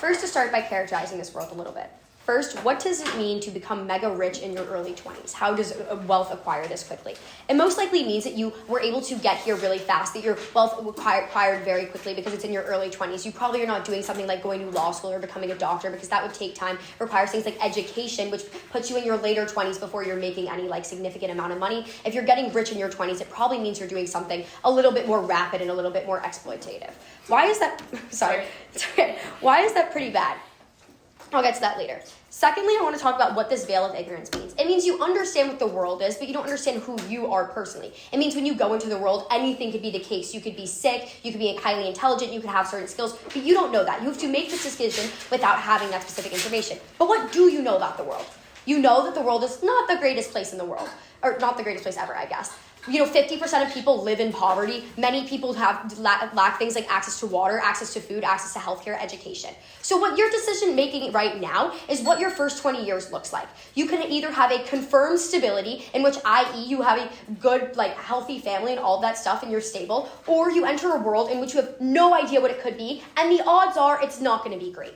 first to start by characterizing this world a little bit. First, what does it mean to become mega rich in your early 20s? How does wealth acquire this quickly? It most likely means that you were able to get here really fast, that your wealth acquired very quickly because it's in your early 20s. You probably are not doing something like going to law school or becoming a doctor because that would take time. It requires things like education, which puts you in your later 20s before you're making any like significant amount of money. If you're getting rich in your 20s, it probably means you're doing something a little bit more rapid and a little bit more exploitative. Why is that? Sorry. Why is that pretty bad? I'll get to that later. Secondly, I want to talk about what this veil of ignorance means. It means you understand what the world is, but you don't understand who you are personally. It means when you go into the world, anything could be the case. You could be sick, you could be highly intelligent, you could have certain skills, but you don't know that. You have to make this decision without having that specific information. But what do you know about the world? You know that the world is not the greatest place in the world, or not the greatest place ever, I guess. 50% of people live in poverty. Many people have lack things like access to water, access to food, access to healthcare, education. So what your decision making right now is what your first 20 years looks like. You can either have a confirmed stability, in which, i.e., you have a good, healthy family and all that stuff and you're stable, or you enter a world in which you have no idea what it could be, and the odds are it's not going to be great.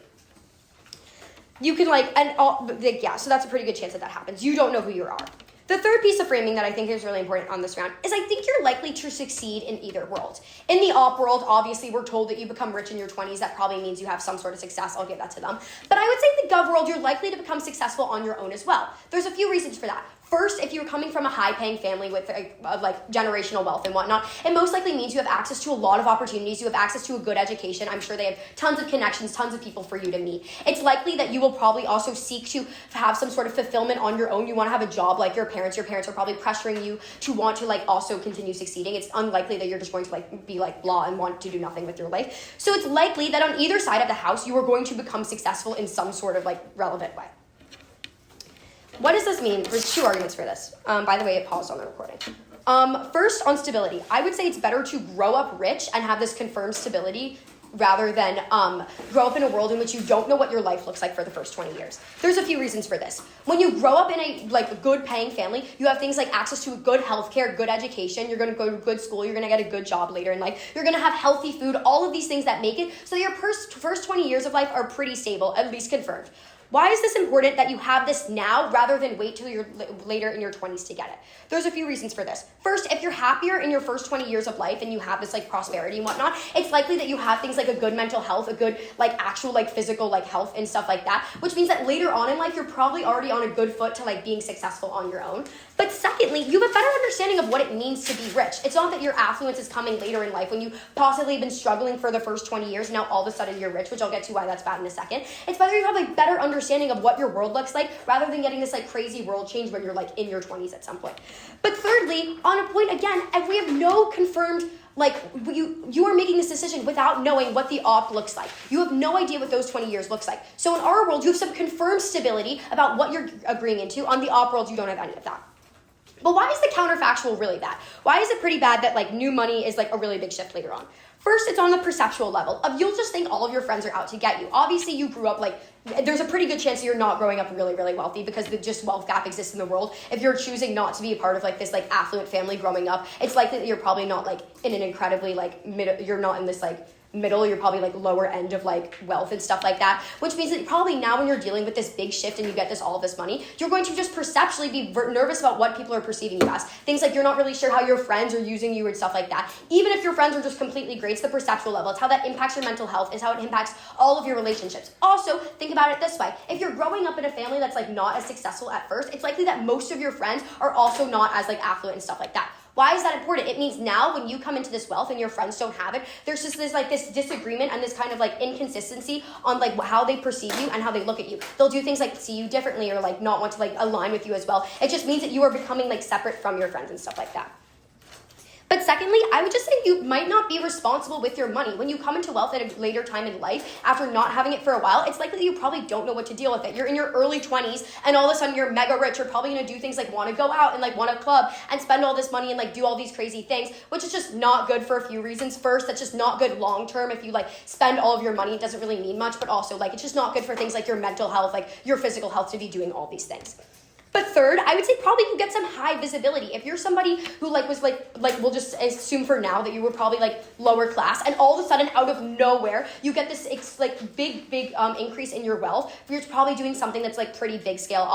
You can so that's a pretty good chance that happens. You don't know who you are. The third piece of framing that I think is really important on this round is I think you're likely to succeed in either world. In the op world, obviously, we're told that you become rich in your 20s. That probably means you have some sort of success. I'll give that to them. But I would say in the gov world, you're likely to become successful on your own as well. There's a few reasons for that. First, if you're coming from a high-paying family with generational wealth and whatnot, it most likely means you have access to a lot of opportunities. You have access to a good education. I'm sure they have tons of connections, tons of people for you to meet. It's likely that you will probably also seek to have some sort of fulfillment on your own. You want to have a job like your parents. Your parents are probably pressuring you to want to also continue succeeding. It's unlikely that you're just going to be blah and want to do nothing with your life. So it's likely that on either side of the house, you are going to become successful in some sort of relevant way. What does this mean? There's two arguments for this. By the way, it paused on the recording. First, on stability. I would say it's better to grow up rich and have this confirmed stability rather than grow up in a world in which you don't know what your life looks like for the first 20 years. There's a few reasons for this. When you grow up in a good paying family, you have things like access to good healthcare, good education, you're going to go to good school, you're going to get a good job later in life, you're going to have healthy food, all of these things that make it so your first 20 years of life are pretty stable, at least confirmed. Why is this important that you have this now rather than wait till you're later in your 20s to get it? There's a few reasons for this. First, if you're happier in your first 20 years of life and you have this prosperity and whatnot, it's likely that you have things like a good mental health, a good actual physical health and stuff like that, which means that later on in life, you're probably already on a good foot to being successful on your own. But secondly, you have a better understanding of what it means to be rich. It's not that your affluence is coming later in life when you possibly have been struggling for the first 20 years and now all of a sudden you're rich, which I'll get to why that's bad in a second. It's whether you have a better understanding of what your world looks like rather than getting this crazy world change when you're in your 20s at some point. But thirdly, on a point again, if we have no confirmed you are making this decision without knowing what the op looks like. You have no idea what those 20 years looks like. So in our world, you have some confirmed stability about what you're agreeing into. On the op world, you don't have any of that. But why is the counterfactual really bad? Why is it pretty bad that new money is a really big shift later on? First, it's on the perceptual level of you'll just think all of your friends are out to get you. Obviously, you grew up there's a pretty good chance that you're not growing up really, really wealthy because the just wealth gap exists in the world. If you're choosing not to be a part of this affluent family growing up, it's likely that you're probably not in an incredibly you're not in this middle, you're probably lower end of wealth and stuff like that, which means that probably now when you're dealing with this big shift and you get all of this money, you're going to just perceptually be nervous about what people are perceiving you as. Things you're not really sure how your friends are using you and stuff like that. Even if your friends are just completely great, it's the perceptual level. It's how that impacts your mental health. It's how it impacts all of your relationships. Also, think about it this way. If you're growing up in a family that's not as successful at first, it's likely that most of your friends are also not as affluent and stuff like that. Why is that important? It means now when you come into this wealth and your friends don't have it, there's just this disagreement and this kind of inconsistency on how they perceive you and how they look at you. They'll do things see you differently or not want to align with you as well. It just means that you are becoming separate from your friends and stuff like that. But secondly, I would just say you might not be responsible with your money. When you come into wealth at a later time in life, after not having it for a while, it's likely that you probably don't know what to deal with it. You're in your early 20s, and all of a sudden you're mega rich. You're probably going to do things want to go out and want a club and spend all this money and do all these crazy things, which is just not good for a few reasons. First, that's just not good long term. If you spend all of your money, it doesn't really mean much, but also it's just not good for things your mental health, your physical health to be doing all these things. But third, I would say probably you get some high visibility. If you're somebody who was we'll just assume for now that you were probably lower class, and all of a sudden out of nowhere you get this big increase in your wealth, you're probably doing something that's pretty big scale.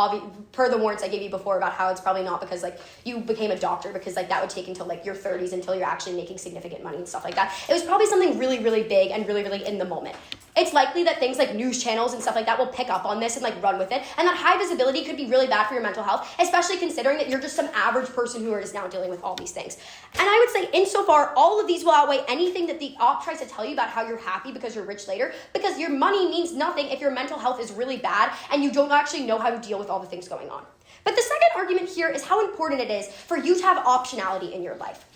Per the warrants I gave you before about how it's probably not because you became a doctor, because that would take until your 30s until you're actually making significant money and stuff like that. It was probably something really, really big and really, really in the moment. It's likely that things like news channels and stuff like that will pick up on this and run with it. And that high visibility could be really bad for your mental health, especially considering that you're just some average person who is now dealing with all these things. And I would say insofar, all of these will outweigh anything that the op tries to tell you about how you're happy because you're rich later, because your money means nothing if your mental health is really bad and you don't actually know how to deal with all the things going on. But the second argument here is how important it is for you to have optionality in your life.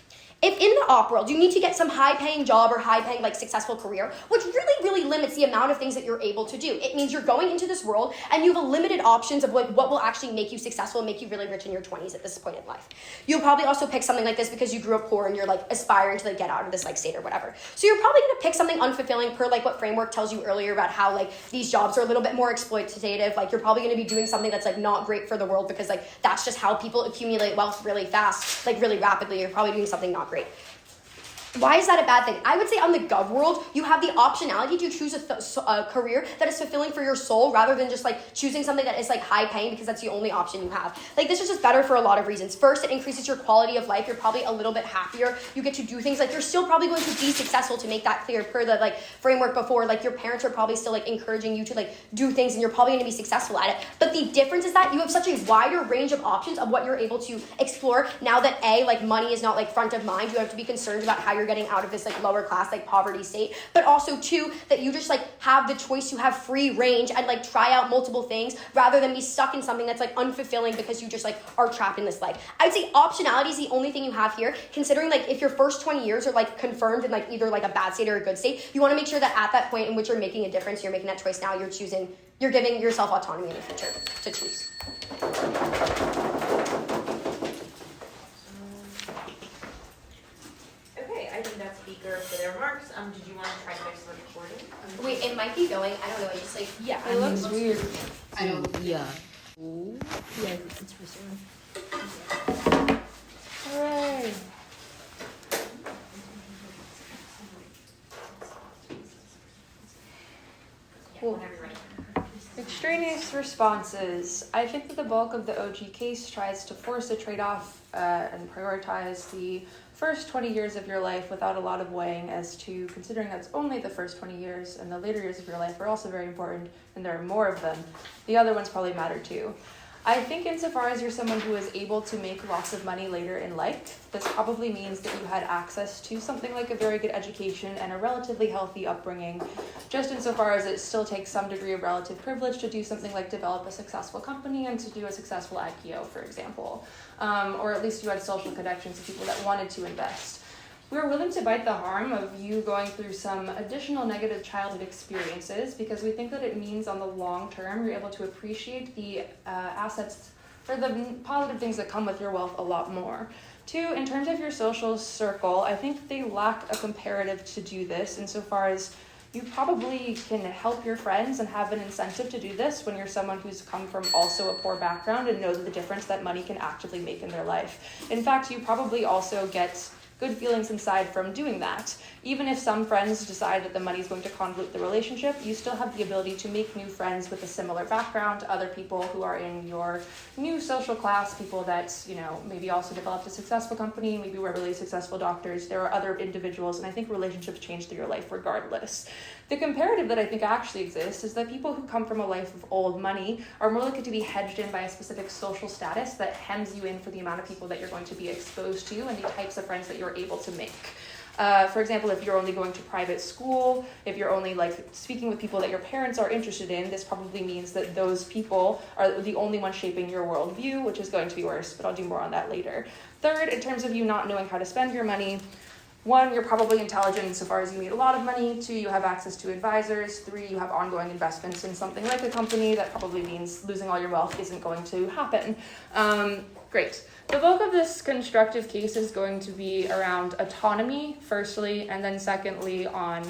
If in the op world you need to get some high-paying job or high-paying successful career, which really, really limits the amount of things that you're able to do. It means you're going into this world and you have a limited options of what will actually make you successful and make you really rich in your 20s at this point in life. You'll probably also pick something like this because you grew up poor and you're aspiring to get out of this state or whatever. So you're probably going to pick something unfulfilling per what framework tells you earlier about how these jobs are a little bit more exploitative. You're probably going to be doing something that's not great for the world because that's just how people accumulate wealth really fast, really rapidly. You're probably doing something not great. Why is that a bad thing? I would say on the gov world, you have the optionality to choose a career that is fulfilling for your soul rather than just choosing something that is high paying because that's the only option you have. This is just better for a lot of reasons. First, it increases your quality of life. You're probably a little bit happier. You get to do things you're still probably going to be successful, to make that clear per the framework before. Your parents are probably still encouraging you to do things and you're probably going to be successful at it. But the difference is that you have such a wider range of options of what you're able to explore now that money is not front of mind. You have to be concerned about how you're getting out of this lower class poverty state, but also two, that you just have the choice to have free range and try out multiple things rather than be stuck in something that's unfulfilling because you just are trapped in this life. I'd say optionality is the only thing you have here, considering if your first 20 years are confirmed in either a bad state or a good state. You want to make sure that at that point in which you're making a difference, you're making that choice now, you're giving yourself autonomy in the future to choose. I think that's speaker for their remarks. Did you want to try to fix the recording? Wait, it might be going. I don't know. It just yeah. It looks weird. I don't. Yeah. Ooh. Yeah, it's for sure. Hooray. Cool. Whenever you're ready. Extraneous responses. I think that the bulk of the OG case tries to force a trade-off and prioritize the first 20 years of your life without a lot of weighing as to considering that's only the first 20 years and the later years of your life are also very important and there are more of them. The other ones probably matter too. I think insofar as you're someone who is able to make lots of money later in life, this probably means that you had access to something like a very good education and a relatively healthy upbringing, just insofar as it still takes some degree of relative privilege to do something like develop a successful company and to do a successful IPO, for example. Or at least you had social connections to people that wanted to invest. We're willing to bite the harm of you going through some additional negative childhood experiences because we think that it means on the long term you're able to appreciate the assets or the positive things that come with your wealth a lot more. Two, in terms of your social circle, I think they lack a comparative to do this insofar as you probably can help your friends and have an incentive to do this when you're someone who's come from also a poor background and knows the difference that money can actively make in their life. In fact, you probably also get good feelings inside from doing that. Even if some friends decide that the money is going to convolute the relationship, you still have the ability to make new friends with a similar background, other people who are in your new social class, people that, maybe also developed a successful company, maybe were really successful doctors. There are other individuals, and I think relationships change through your life regardless. The comparative that I think actually exists is that people who come from a life of old money are more likely to be hedged in by a specific social status that hems you in for the amount of people that you're going to be exposed to and the types of friends that you're able to make. For example, if you're only going to private school, if you're only speaking with people that your parents are interested in, this probably means that those people are the only ones shaping your worldview, which is going to be worse, but I'll do more on that later. Third, in terms of you not knowing how to spend your money, 1, you're probably intelligent insofar as you made a lot of money. 2, you have access to advisors. 3, you have ongoing investments in something like a company. That probably means losing all your wealth isn't going to happen. Great. The bulk of this constructive case is going to be around autonomy, firstly, and then secondly on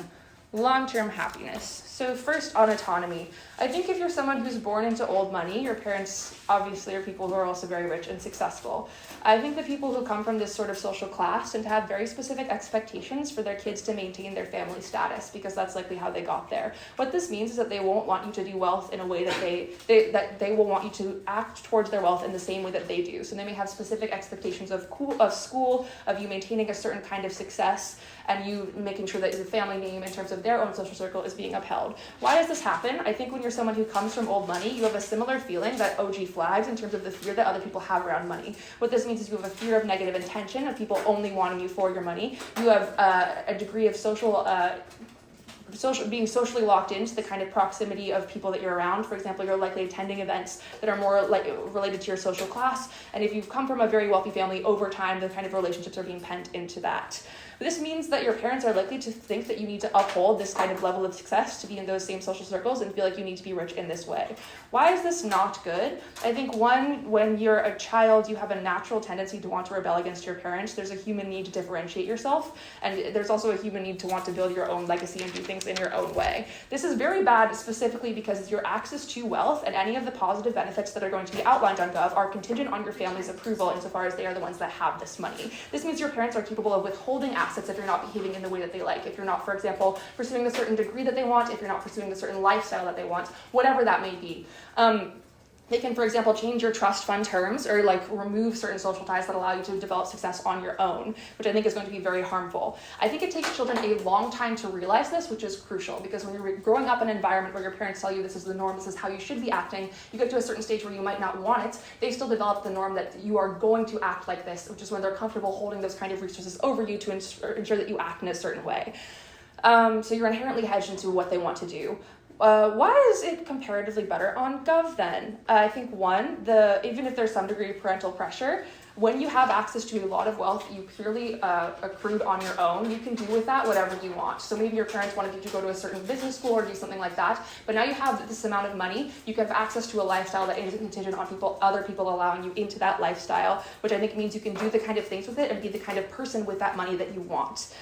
Long-term happiness. So first on autonomy. I think if you're someone who's born into old money, your parents obviously are people who are also very rich and successful. I think the people who come from this sort of social class tend to have very specific expectations for their kids to maintain their family status because that's likely how they got there. What this means is that they won't want you to do wealth in a way that they will want you to act towards their wealth in the same way that they do. So they may have specific expectations of school, of you maintaining a certain kind of success, and you making sure that your family name in terms of their own social circle is being upheld. Why does this happen? I think when you're someone who comes from old money, you have a similar feeling that OG flags in terms of the fear that other people have around money. What this means is you have a fear of negative intention, of people only wanting you for your money. You have a degree of being socially locked into the kind of proximity of people that you're around. For example, you're likely attending events that are more related to your social class, and if you've come from a very wealthy family, over time the kind of relationships are being pent into that. This means that your parents are likely to think that you need to uphold this kind of level of success to be in those same social circles and feel like you need to be rich in this way. Why is this not good? I think one, when you're a child, you have a natural tendency to want to rebel against your parents. There's a human need to differentiate yourself, and there's also a human need to want to build your own legacy and do things in your own way. This is very bad specifically because your access to wealth and any of the positive benefits that are going to be outlined on Gov are contingent on your family's approval insofar as they are the ones that have this money. This means your parents are capable of withholding assets if you're not behaving in the way that they like, if you're not, for example, pursuing a certain degree that they want, if you're not pursuing a certain lifestyle that they want, whatever that may be. They can, for example, change your trust fund terms or remove certain social ties that allow you to develop success on your own, which I think is going to be very harmful. I think it takes children a long time to realize this, which is crucial, because when you're growing up in an environment where your parents tell you this is the norm, this is how you should be acting, you get to a certain stage where you might not want it, they still develop the norm that you are going to act like this, which is when they're comfortable holding those kind of resources over you to ensure that you act in a certain way. So you're inherently hedged into what they want to do. Why is it comparatively better on Gov then? I think one, even if there's some degree of parental pressure, when you have access to a lot of wealth you purely accrued on your own, you can do with that whatever you want. So maybe your parents wanted you to go to a certain business school or do something like that, but now you have this amount of money, you can have access to a lifestyle that isn't contingent on other people allowing you into that lifestyle, which I think means you can do the kind of things with it and be the kind of person with that money that you want.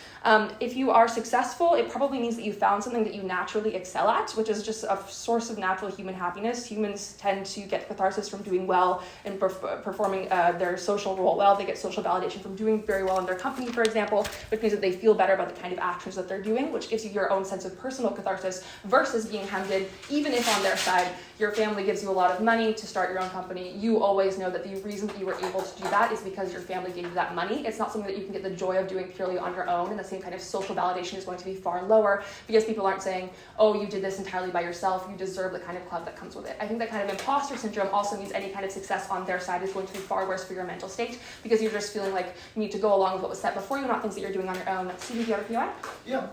If you are successful, it probably means that you found something that you naturally excel at, which is just a source of natural human happiness. Humans tend to get catharsis from doing well and performing their social role well. They get social validation from doing very well in their company, for example, which means that they feel better about the kind of actions that they're doing, which gives you your own sense of personal catharsis versus being hounded. Even if on their side, your family gives you a lot of money to start your own company, you always know that the reason that you were able to do that is because your family gave you that money. It's not something that you can get the joy of doing purely on your own, and the same kind of social validation is going to be far lower because people aren't saying, oh, you did this entirely by yourself, you deserve the kind of club that comes with it. I think that kind of imposter syndrome also means any kind of success on their side is going to be far worse for your mental state because you're just feeling like you need to go along with what was set before you, not things that you're doing on your own. Stevie, do you have a PI? Yeah.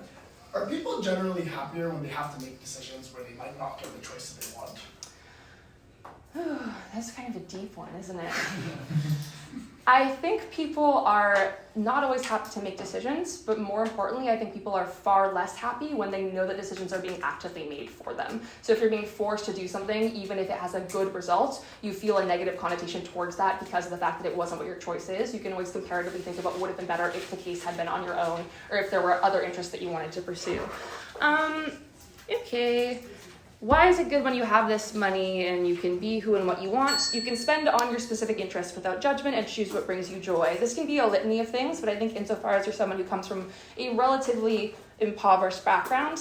Are people generally happier when they have to make decisions where they might not get the choice that they want? That's kind of a deep one, isn't it? I think people are not always happy to make decisions, but more importantly, I think people are far less happy when they know that decisions are being actively made for them. So if you're being forced to do something, even if it has a good result, you feel a negative connotation towards that because of the fact that it wasn't what your choice is. You can always comparatively think about what would have been better if the case had been on your own, or if there were other interests that you wanted to pursue. Okay. Why is it good when you have this money and you can be who and what you want? You can spend on your specific interests without judgment and choose what brings you joy. This can be a litany of things, but I think insofar as you're someone who comes from a relatively impoverished background,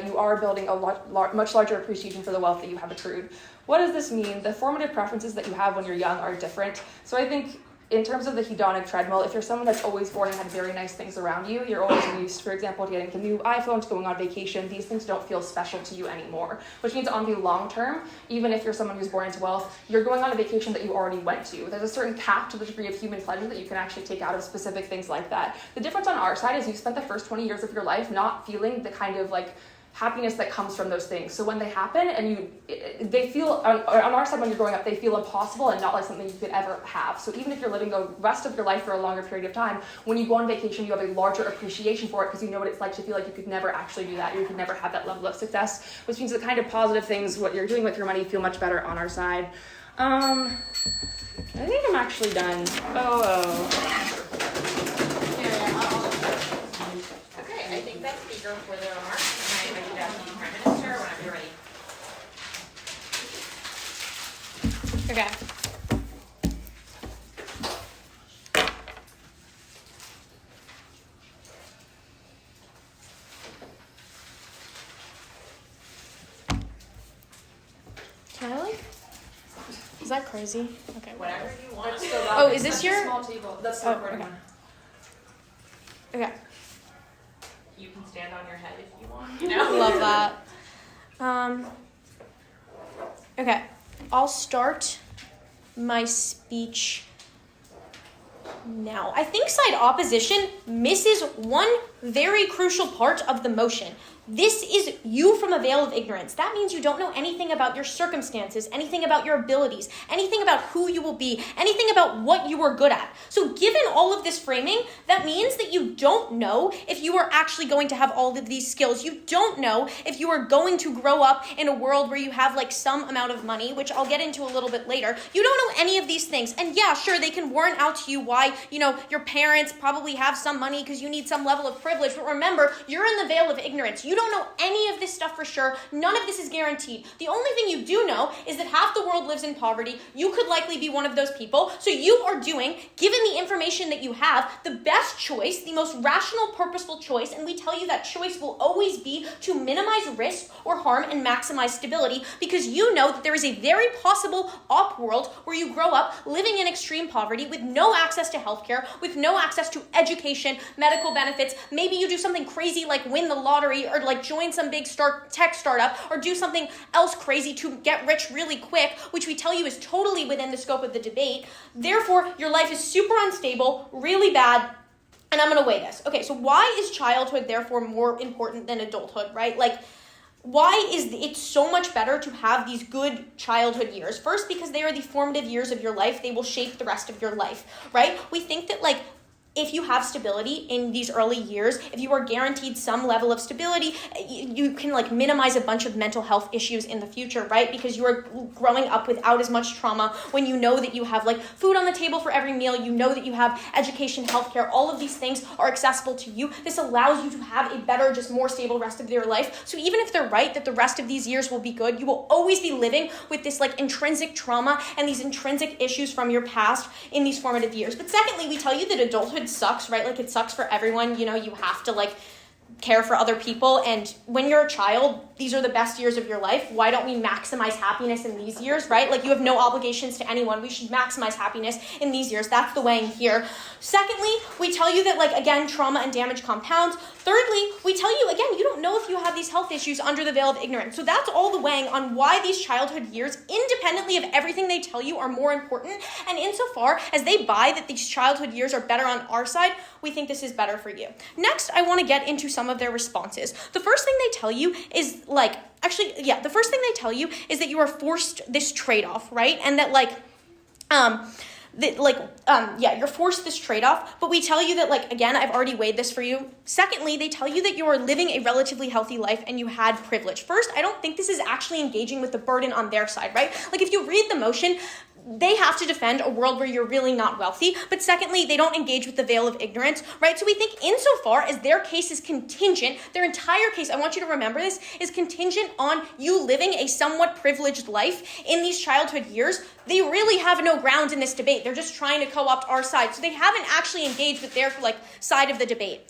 you are building a much larger appreciation for the wealth that you have accrued. What does this mean? The formative preferences that you have when you're young are different. So I think in terms of the hedonic treadmill, if you're someone that's always born and had very nice things around you, you're always used, for example, to getting the new iPhone, to going on vacation, these things don't feel special to you anymore, which means on the long term, even if you're someone who's born into wealth, you're going on a vacation that you already went to. There's a certain cap to the degree of human pleasure that you can actually take out of specific things like that. The difference on our side is you spent the first 20 years of your life not feeling the kind of happiness that comes from those things. So when they happen and they feel, on our side when you're growing up, they feel impossible and not like something you could ever have. So even if you're living the rest of your life for a longer period of time, when you go on vacation, you have a larger appreciation for it because you know what it's like to feel like you could never actually do that. You could never have that level of success, which means the kind of positive things, what you're doing with your money, feel much better on our side. I think I'm actually done. Okay, I think that's speaker for the remarks. Okay. Can I is that crazy? Okay. Whatever you want. Oh, is this your? Small table. That's the recording one. Okay. You can stand on your head if you want. Love that. Okay. I'll start my speech now. I think side opposition misses one very crucial part of the motion. This is you from a veil of ignorance. That means you don't know anything about your circumstances, anything about your abilities, anything about who you will be, anything about what you are good at. So given all of this framing, that means that you don't know if you are actually going to have all of these skills. You don't know if you are going to grow up in a world where you have like some amount of money, which I'll get into a little bit later. You don't know any of these things. And yeah, sure, they can warrant out to you why, your parents probably have some money because you need some level of privilege. But remember, you're in the veil of ignorance. You don't know any of this stuff for sure. None of this is guaranteed. The only thing you do know is that half the world lives in poverty. You could likely be one of those people. So you are doing, given the information that you have, the best choice, the most rational, purposeful choice. And we tell you that choice will always be to minimize risk or harm and maximize stability, because you know that there is a very possible op world where you grow up living in extreme poverty with no access to healthcare, with no access to education, medical benefits. Maybe you do something crazy like win the lottery or like join some big tech startup or do something else crazy to get rich really quick, which we tell you is totally within the scope of the debate. Therefore, your life is super unstable, really bad, and I'm going to weigh this. Okay, so why is childhood therefore more important than adulthood, right? Like, why is it so much better to have these good childhood years? First, because they are the formative years of your life. They will shape the rest of your life, right? We think that if you have stability in these early years, if you are guaranteed some level of stability, you can minimize a bunch of mental health issues in the future, right? Because you are growing up without as much trauma when you know that you have food on the table for every meal, you know that you have education, healthcare, all of these things are accessible to you. This allows you to have a better, just more stable rest of your life. So even if they're right that the rest of these years will be good, you will always be living with this intrinsic trauma and these intrinsic issues from your past in these formative years. But secondly, we tell you that adulthood sucks, right? It sucks for everyone. You have to care for other people. And when you're a child, these are the best years of your life. Why don't we maximize happiness in these years, right? You have no obligations to anyone. We should maximize happiness in these years. That's the Wang here. Secondly, we tell you that, again, trauma and damage compounds. Thirdly, we tell you, again, you don't know if you have these health issues under the veil of ignorance. So that's all the Wang on why these childhood years, independently of everything they tell you, are more important. And insofar as they buy that these childhood years are better on our side, we think this is better for you. Next, I want to get into some of their responses. The first thing they tell you is the first thing they tell you is that you are forced this trade-off, right? And that you're forced this trade-off, but we tell you that, again, I've already weighed this for you. Secondly, they tell you that you are living a relatively healthy life and you had privilege. First, I don't think this is actually engaging with the burden on their side, right? If you read the motion, they have to defend a world where you're really not wealthy. But secondly, they don't engage with the veil of ignorance, right? So we think insofar as their case is contingent, their entire case, I want you to remember this, is contingent on you living a somewhat privileged life in these childhood years. They really have no ground in this debate. They're just trying to co-opt our side. So they haven't actually engaged with their side of the debate.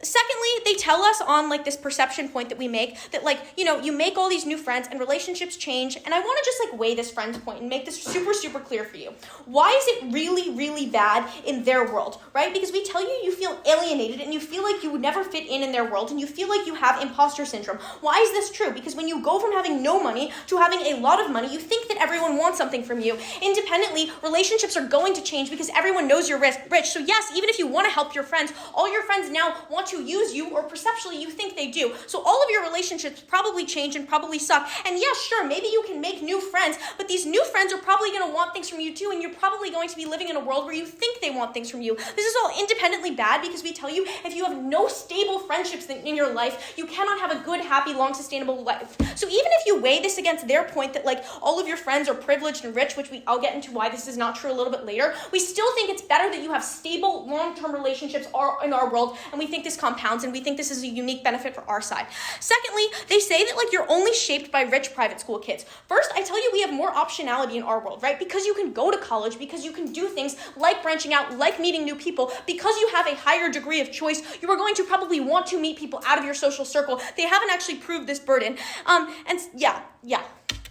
Secondly, they tell us on this perception point that we make that you make all these new friends and relationships change. And I want to just weigh this friends point and make this super, super clear for you. Why is it really, really bad in their world, right? Because we tell you you feel alienated and you feel like you would never fit in their world and you feel like you have imposter syndrome. Why is this true? Because when you go from having no money to having a lot of money, you think that everyone wants something from you. Independently, relationships are going to change because everyone knows you're rich. So yes, even if you want to help your friends, all your friends now want to use you, or perceptually you think they do. So all of your relationships probably change and probably suck. And yes, sure, maybe you can make new friends, but these new friends are probably going to want things from you too, and you're probably going to be living in a world where you think they want things from you. This is all independently bad because we tell you if you have no stable friendships in your life, you cannot have a good, happy, long, sustainable life. So even if you weigh this against their point that all of your friends are privileged and rich, which I'll get into why this is not true a little bit later, we still think it's better that you have stable, long-term relationships in our world, and we think this this compounds, and we think this is a unique benefit for our side. Secondly, they say that like you're only shaped by rich private school kids. First, I tell you we have more optionality in our world, right? Because you can go to college, because you can do things like branching out, like meeting new people, because you have a higher degree of choice, you are going to probably want to meet people out of your social circle. They haven't actually proved this burden. And yeah.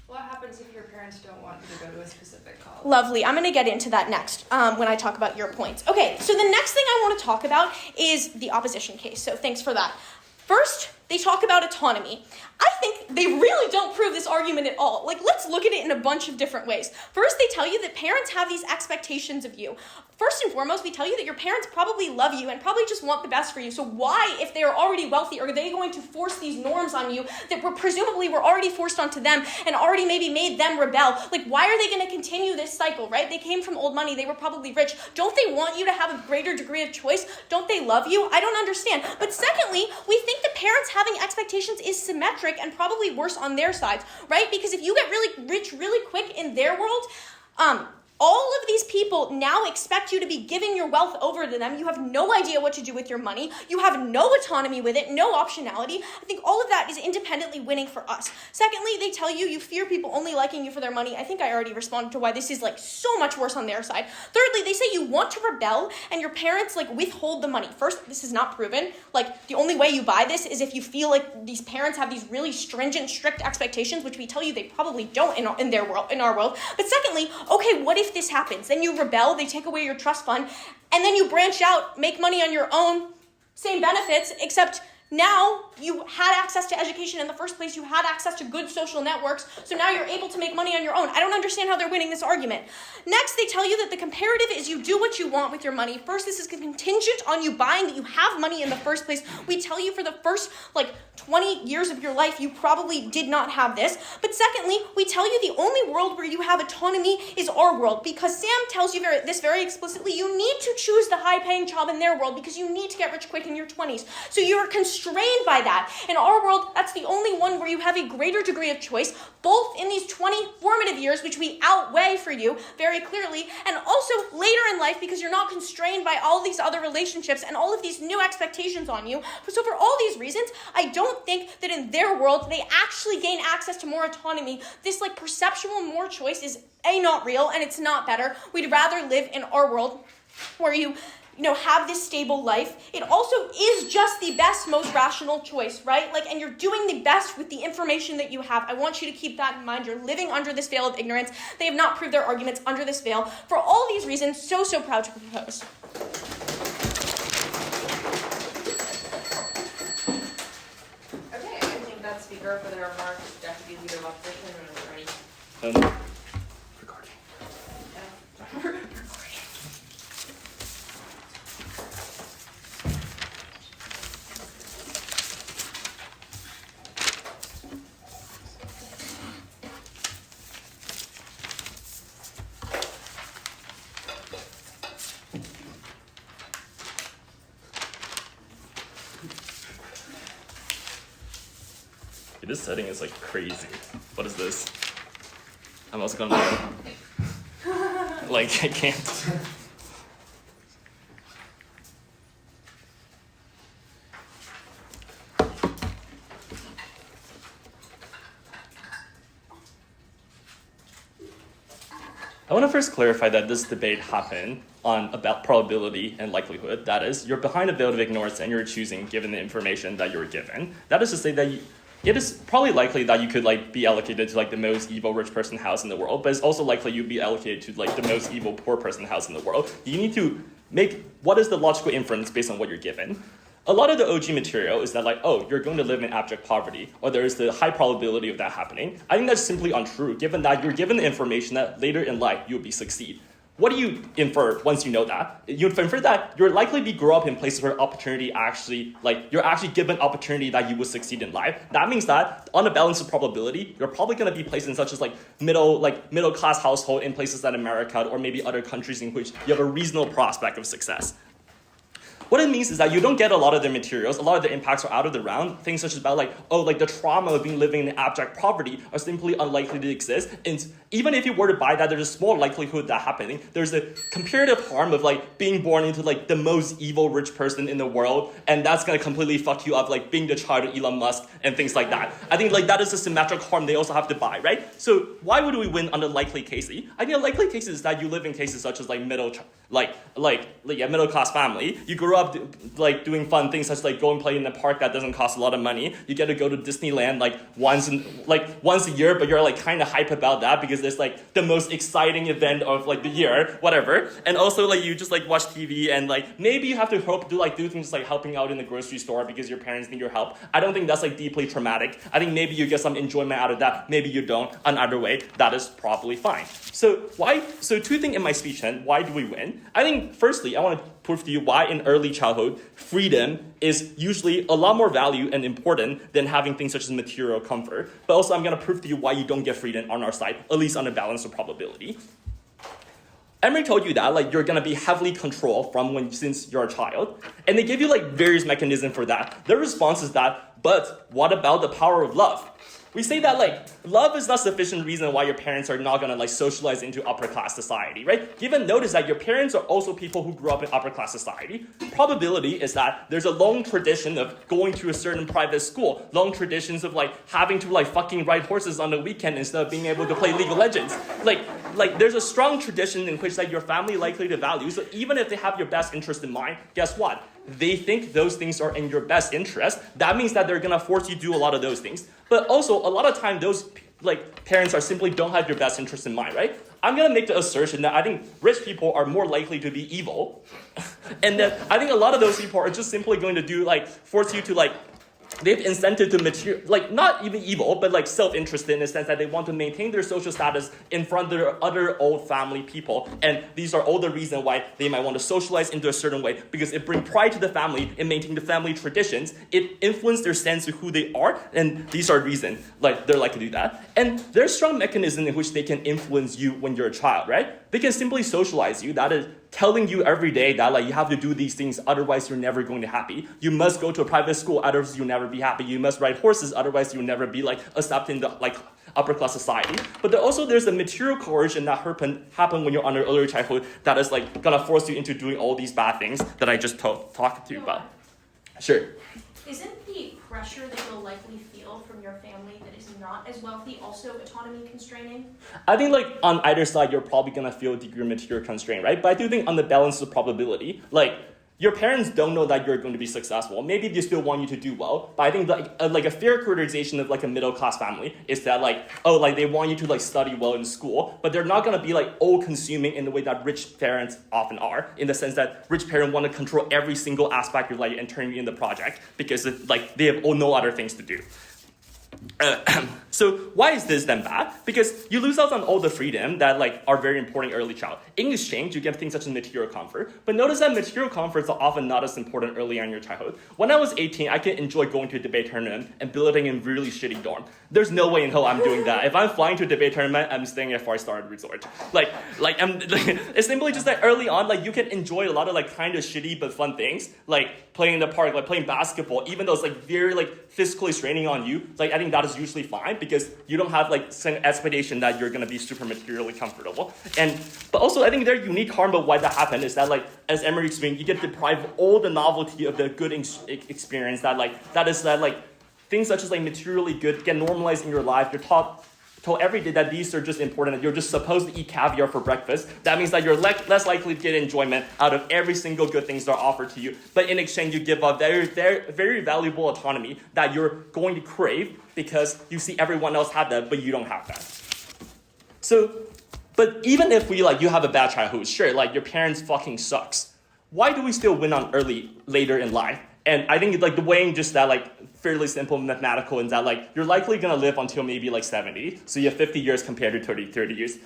What happens if your parents don't want you to go to a specific college? Lovely. I'm going to get into that next when I talk about your points. Okay, so the next thing I want to talk about is the opposition case. So thanks for that. First, they talk about autonomy. I think they really don't prove this argument at all. Like, let's look at it in a bunch of different ways. First, they tell you that parents have these expectations of you. First and foremost, we tell you that your parents probably love you and probably just want the best for you. So why, if they are already wealthy, are they going to force these norms on you that presumably were already forced onto them and already maybe made them rebel? Like, why are they going to continue this cycle, right? They came from old money. They were probably rich. Don't they want you to have a greater degree of choice? Don't they love you? I don't understand. But secondly, we think that parents having expectations is symmetric and probably worse on their sides, right? Because if you get really rich really quick in their world, all of these people now expect you to be giving your wealth over to them. You have no idea what to do with your money. You have no autonomy with it, no optionality. I think all of that is independently winning for us. Secondly, they tell you you fear people only liking you for their money. I think I already responded to why this is like so much worse on their side. Thirdly, they say you want to rebel and your parents like withhold the money. First, this is not proven. Like the only way you buy this is if you feel like these parents have these really stringent, strict expectations, which we tell you they probably don't in their world, in our world. But secondly, okay, what if this happens? Then you rebel, they take away your trust fund, and then you branch out, make money on your own, same benefits, except now you had access to education in the first place, you had access to good social networks, so now you're able to make money on your own. I don't understand how they're winning this argument. Next, they tell you that the comparative is you do what you want with your money. First, this is contingent on you buying that you have money in the first place. We tell you for the first 20 years of your life, you probably did not have this. But secondly, we tell you the only world where you have autonomy is our world, because Sam tells you this very explicitly. You need to choose the high-paying job in their world because you need to get rich quick in your 20s. So you are constrained by that. In our world, that's the only one where you have a greater degree of choice, both in these 20 formative years, which we outweigh for you very clearly, and also later in life because you're not constrained by all these other relationships and all of these new expectations on you. So for all these reasons, I don't think that in their world they actually gain access to more autonomy. This perceptual more choice is not real, and it's not better. We'd rather live in our world where you have this stable life. It also is just the best, most rational choice, right? And you're doing the best with the information that you have. I want you to keep that in mind. You're living under this veil of ignorance. They have not proved their arguments under this veil. For all these reasons, so proud to propose. Okay, I think that's speaker for their remarks. Deputy Leader of Opposition, when we're ready. Recording. Yeah. This setting is crazy. What is this? I'm also gonna I can't. I want to first clarify that this debate happened about probability and likelihood. That is, you're behind a veil of ignorance and you're choosing given the information that you're given. That is to say that it is probably likely that you could be allocated to the most evil rich person house in the world, but it's also likely you'd be allocated to the most evil poor person house in the world. You need to make what is the logical inference based on what you're given. A lot of the OG material is that you're going to live in abject poverty, or there is the high probability of that happening. I think that's simply untrue, given that you're given the information that later in life you'll succeed. What do you infer once you know that? You infer that you're likely to grow up in places where opportunity actually, you're actually given opportunity that you will succeed in life. That means that on a balance of probability, you're probably going to be placed in such as middle class household in places like America or maybe other countries in which you have a reasonable prospect of success. what it means is that you don't get a lot of the materials, a lot of the impacts are out of the round. Things such as about like, oh, like the trauma of being living in abject poverty are simply unlikely to exist. And even if you were to buy that, there's a small likelihood that happening. There's a comparative harm of like being born into like the most evil rich person in the world, and that's gonna completely fuck you up, like being the child of Elon Musk and things like that. I think like that is a symmetric harm they also have to buy, right? So why would we win on a likely case? I think a likely case is that you live in cases such as like middle class family. You grew up like doing fun things such as like go and play in a park that doesn't cost a lot of money. You get to go to Disneyland like once a year, but you're like kind of hype about that because it's like the most exciting event of like the year, whatever. And also like you just like watch TV and like maybe you have to do things like helping out in the grocery store because your parents need your help. I don't think that's like deeply traumatic. I think maybe you get some enjoyment out of that. Maybe you don't. And either way, that is probably fine. So two things in my speech then, why do we win? I think firstly, I want to prove to you why in early childhood, freedom is usually a lot more value and important than having things such as material comfort. But also I'm going to prove to you why you don't get freedom on our side, at least on a balance of probability. Emery told you that like you're gonna be heavily controlled since you're a child, and they give you like various mechanisms for that. Their response is that, but what about the power of love? We say that like love is not sufficient reason why your parents are not gonna like socialize into upper class society, right? Given notice that your parents are also people who grew up in upper class society, probability is that there's a long tradition of going to a certain private school, long traditions of like having to like fucking ride horses on the weekend instead of being able to play League of Legends. Like there's a strong tradition in which like your family likely to value. So even if they have your best interest in mind, guess what? They think those things are in your best interest. That means that they're gonna force you to do a lot of those things. But also, a lot of time, those like parents are simply don't have your best interest in mind, right? I'm gonna make the assertion that I think rich people are more likely to be evil, and that I think a lot of those people are just simply going to do like force you to like. They have incentive to like not even evil, but like self-interested in the sense that they want to maintain their social status in front of their other old family people. And these are all the reasons why they might want to socialize into a certain way, because it brings pride to the family and maintain the family traditions. It influences their sense of who they are, and these are reasons like they're likely to do that. And there's strong mechanism in which they can influence you when you're a child, right? They can simply socialize you. That is telling you every day that like you have to do these things, otherwise you're never going to be happy. You must go to a private school, otherwise you'll never be happy. You must ride horses, otherwise you'll never be like accepted in the like upper class society. But there's a material coercion that happen when you're under early childhood that is like gonna force you into doing all these bad things that I just talked to you about. Sure. Isn't the pressure that you'll likely feel from your family that is not as wealthy also autonomy constraining? I think like on either side, you're probably going to feel a degree of material constraint, right? But I do think on the balance of probability, like your parents don't know that you're going to be successful. Maybe they still want you to do well, but I think like a fair characterization of like a middle class family is that like, oh, like they want you to like study well in school, but they're not going to be like all consuming in the way that rich parents often are, in the sense that rich parents want to control every single aspect of your life and turn you in the project because like they have no other things to do. So why is this then bad? Because you lose out on all the freedom that like are very important early child. In exchange, you get things such as material comfort. But notice that material comforts are often not as important early on in your childhood. When I was 18, I could enjoy going to a debate tournament and building in really shitty dorm. There's no way in hell I'm doing that. If I'm flying to a debate tournament, I'm staying at 4-star resort. It's simply just that early on, like you can enjoy a lot of like kind of shitty but fun things, like playing in the park, like playing basketball, even though it's like very like physically straining on you. Like I think that is usually fine because you don't have like some expectation that you're gonna be super materially comfortable. But also I think their unique harm about why that happened is that like as Emery explained, you get deprived of all the novelty of the good experience that things such as like materially good get normalized in your life. You're told every day that these are just important, that you're just supposed to eat caviar for breakfast. That means that you're less likely to get enjoyment out of every single good things that are offered to you. But in exchange, you give up very, very, very valuable autonomy that you're going to crave because you see everyone else have that, but you don't have that. So, but even if you have a bad childhood, sure, like your parents fucking sucks. Why do we still win on later in life? And I think like the weighing just that like fairly simple mathematical in that like you're likely gonna live until maybe like 70. So you have 50 years compared to 30 years.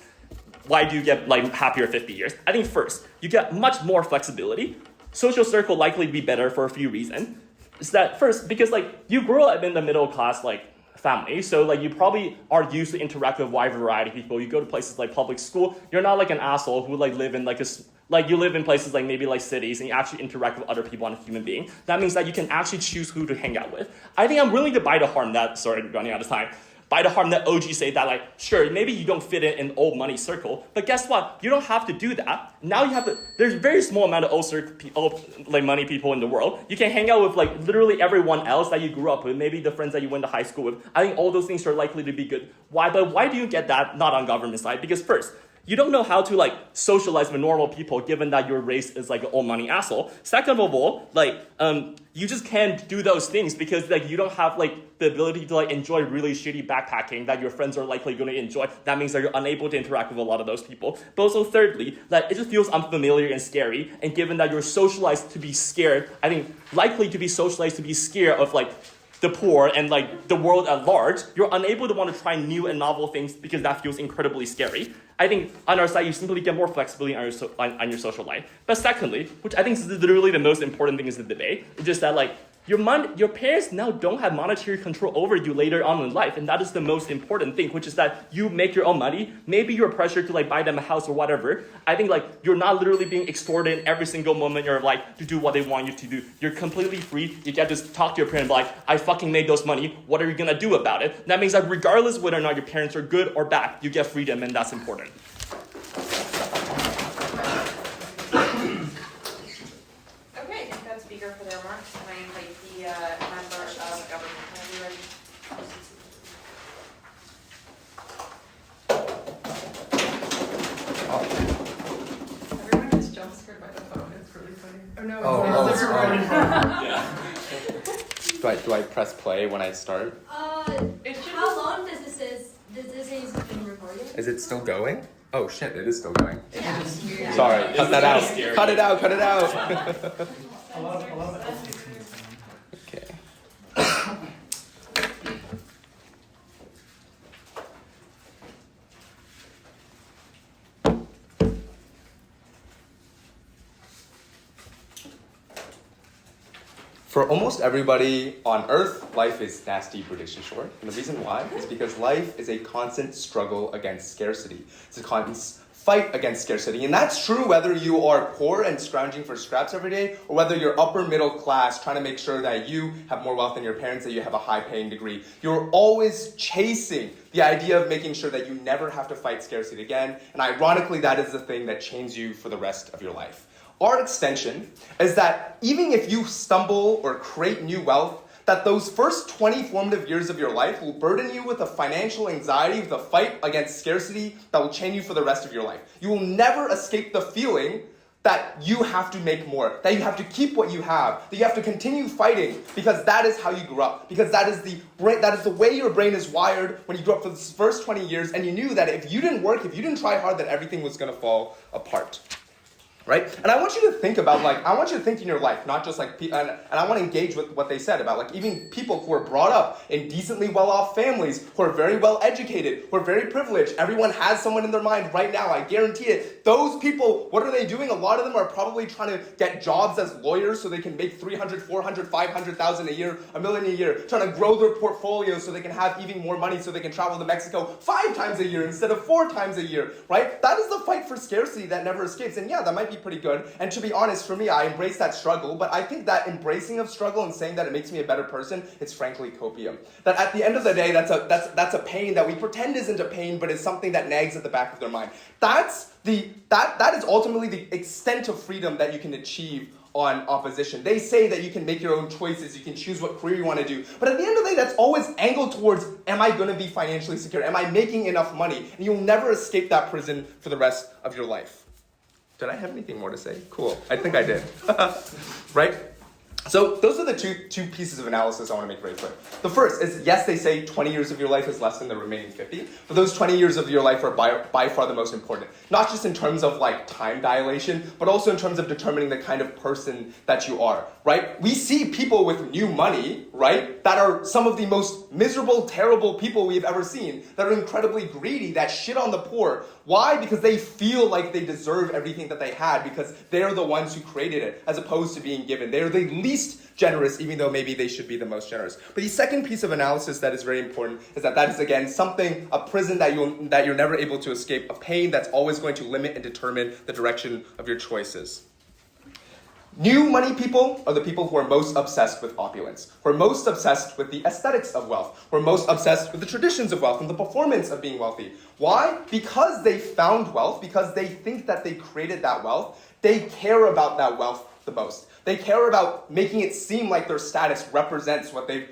Why do you get like happier 50 years? I think first, you get much more flexibility. Social circle likely be better for a few reasons. Is that first, because like you grow up in the middle class like family, so like you probably are used to interact with a wide variety of people. You go to places like public school, you're not like an asshole who like live in like a like you live in places like maybe like cities and you actually interact with other people and a human being, that means that you can actually choose who to hang out with. I think I'm willing to buy the harm that, sorry, running out of time, by the harm that OG say that like, sure, maybe you don't fit in an old money circle, but guess what? You don't have to do that. Now you have to, there's a very small amount of old like money people in the world. You can hang out with like literally everyone else that you grew up with, maybe the friends that you went to high school with. I think all those things are likely to be good. Why? But why do you get that not on government side? Because first, you don't know how to like socialize with normal people given that your race is like an old money asshole. Second of all, like you just can't do those things because like you don't have like the ability to like enjoy really shitty backpacking that your friends are likely going to enjoy. That means that you're unable to interact with a lot of those people. But also thirdly, that it just feels unfamiliar and scary. And given that you're socialized to be scared, I think likely to be socialized to be scared of like the poor and like the world at large, you're unable to want to try new and novel things because that feels incredibly scary. I think on our side, you simply get more flexibility on your social life. But secondly, which I think is literally the most important thing is the debate, is just that like your parents now don't have monetary control over you later on in life, and that is the most important thing, which is that you make your own money. Maybe you're pressured to like buy them a house or whatever. I think like you're not literally being extorted every single moment you're like to do what they want you to do. You're completely free. You get to talk to your parents like, I fucking made those money. What are you gonna do about it? That means that regardless whether or not your parents are good or bad, you get freedom, and that's important. Okay, I think that's speaker for their remarks, and I invite the member of government. Are you ready? Everyone just jump scared by the phone. It's really funny. Oh no, it's recording. Yeah. Do I press play when I start? How long does this say it's been recorded? Is it still going? Oh shit, it is still going. Yeah. Sorry, cut that out. Cut it out, cut it out. Okay. For almost everybody on Earth, life is nasty, brutish, and short. And the reason why is because life is a constant struggle against scarcity. It's a constant fight against scarcity. And that's true whether you are poor and scrounging for scraps every day, or whether you're upper middle class trying to make sure that you have more wealth than your parents, that you have a high-paying degree. You're always chasing the idea of making sure that you never have to fight scarcity again. And ironically, that is the thing that changes you for the rest of your life. Our extension is that even if you stumble or create new wealth, that those first 20 formative years of your life will burden you with a financial anxiety, with a fight against scarcity that will chain you for the rest of your life. You will never escape the feeling that you have to make more, that you have to keep what you have, that you have to continue fighting because that is how you grew up, because that is the way your brain is wired when you grew up for the first 20 years, and you knew that if you didn't work, if you didn't try hard, that everything was going to fall apart. Right? And I want you to think about, I want you to think in your life, not just and I want to engage with what they said about, even people who are brought up in decently well-off families, who are very well-educated, who are very privileged. Everyone has someone in their mind right now, I guarantee it. Those people, what are they doing? A lot of them are probably trying to get jobs as lawyers so they can make $300,000, $400,000, $500,000 a year, $1 million a year, trying to grow their portfolio so they can have even more money so they can travel to Mexico 5 times a year instead of 4 times a year, right? That is the fight for scarcity that never escapes. And yeah, that might be pretty good. And to be honest, for me, I embrace that struggle, but I think that embracing of struggle and saying that it makes me a better person is frankly copium. That at the end of the day, that's a pain that we pretend isn't a pain, but is something that nags at the back of their mind. That is ultimately the extent of freedom that you can achieve on opposition. They say that you can make your own choices, you can choose what career you want to do, but at the end of the day, that's always angled towards, am I going to be financially secure? Am I making enough money? And you'll never escape that prison for the rest of your life. Did I have anything more to say? Cool. I think I did. Right? So those are the two pieces of analysis I want to make very clear. The first is, yes, they say 20 years of your life is less than the remaining 50, but those 20 years of your life are by far the most important. Not just in terms of time dilation, but also in terms of determining the kind of person that you are, right? We see people with new money, right, that are some of the most miserable, terrible people we've ever seen, that are incredibly greedy, that shit on the poor. Why? Because they feel like they deserve everything that they had because they're the ones who created it, as opposed to being given. They're the least least generous, even though maybe they should be the most generous. But the second piece of analysis that is very important is that is again something, a prison that you're never able to escape, a pain that's always going to limit and determine the direction of your choices. New money people are the people who are most obsessed with opulence, who are most obsessed with the aesthetics of wealth, who are most obsessed with the traditions of wealth and the performance of being wealthy. Why? Because they found wealth, because they think that they created that wealth, they care about that wealth the most. They care about making it seem like their status represents what they've,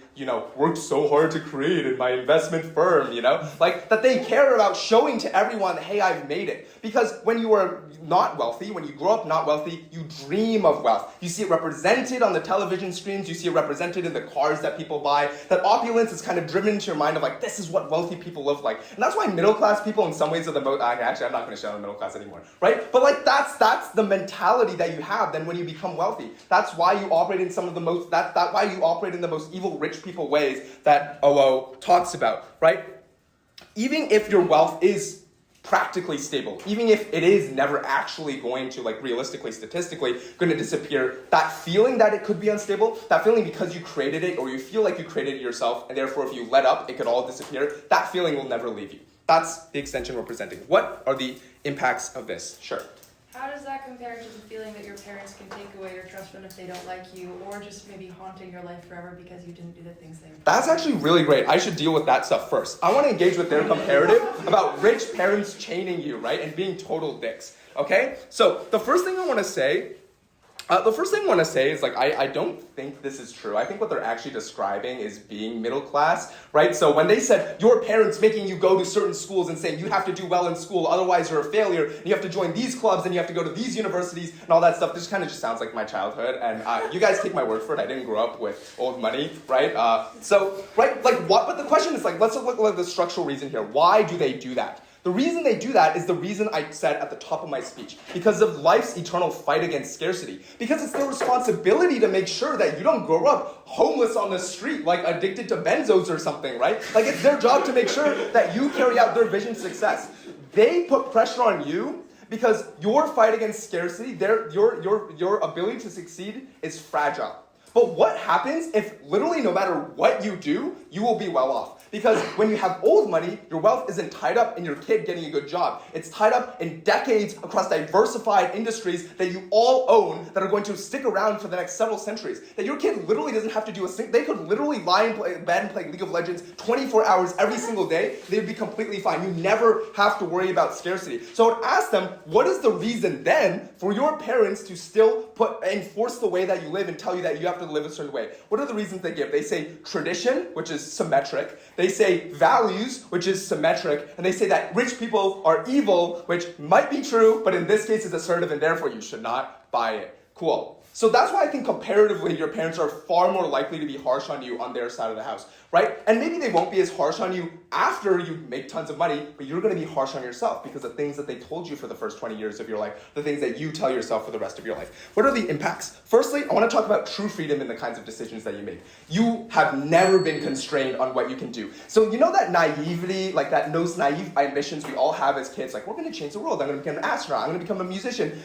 worked so hard to create in my investment firm, Like, that they care about showing to everyone, hey, I've made it. Because when you are not wealthy, when you grow up not wealthy, you dream of wealth. You see it represented on the television screens, you see it represented in the cars that people buy. That opulence is kind of driven into your mind of like, this is what wealthy people live like. And that's why middle class people in some ways are the most, actually I'm not going to show the middle class anymore, right? But like, that's the mentality that you have then when you become wealthy. That's why you operate in some of the most, that's why you operate in the most evil rich people ways that OO talks about, right? Even if your wealth is practically stable, even if it is never actually going to, like realistically, statistically, going to disappear, that feeling that it could be unstable, that feeling because you created it or you feel like you created it yourself and therefore if you let up, it could all disappear, that feeling will never leave you. That's the extension we're presenting. What are the impacts of this? Sure. How does that compare to the feeling that your parents can take away your trust fund if they don't like you, or just maybe haunting your life forever because you didn't do the things they were? That's actually really great. I should deal with that stuff first. I want to engage with their comparative about rich parents chaining you, right, and being total dicks. Okay? So the first thing I want to say is like, I don't think this is true. I think what they're actually describing is being middle class, right? So when they said your parents making you go to certain schools and saying you have to do well in school, otherwise you're a failure, and you have to join these clubs and you have to go to these universities and all that stuff, this kind of just sounds like my childhood. And you guys take my word for it. I didn't grow up with old money, right? But the question is like, let's look at the structural reason here. Why do they do that? The reason they do that is the reason I said at the top of my speech. Because of life's eternal fight against scarcity. Because it's their responsibility to make sure that you don't grow up homeless on the street, like addicted to benzos or something, right? Like it's their job to make sure that you carry out their vision success. They put pressure on you because your fight against scarcity, your ability to succeed is fragile. But what happens if literally no matter what you do, you will be well off? Because when you have old money, your wealth isn't tied up in your kid getting a good job. It's tied up in decades across diversified industries that you all own that are going to stick around for the next several centuries. That your kid literally doesn't have to do a thing. They could literally lie in bed and play League of Legends 24 hours every single day. They would be completely fine. You never have to worry about scarcity. So I would ask them, what is the reason then for your parents to still enforce the way that you live and tell you that you have to live a certain way? What are the reasons they give? They say tradition, which is symmetric. They say values, which is symmetric, and they say that rich people are evil, which might be true, but in this case is assertive, and therefore you should not buy it. Cool. So that's why I think comparatively your parents are far more likely to be harsh on you on their side of the house, right? And maybe they won't be as harsh on you after you make tons of money, but you're going to be harsh on yourself because the things that they told you for the first 20 years of your life, the things that you tell yourself for the rest of your life. What are the impacts? Firstly, I want to talk about true freedom in the kinds of decisions that you make. You have never been constrained on what you can do. So you know that naivety, like those naive ambitions we all have as kids, like we're going to change the world, I'm going to become an astronaut, I'm going to become a musician.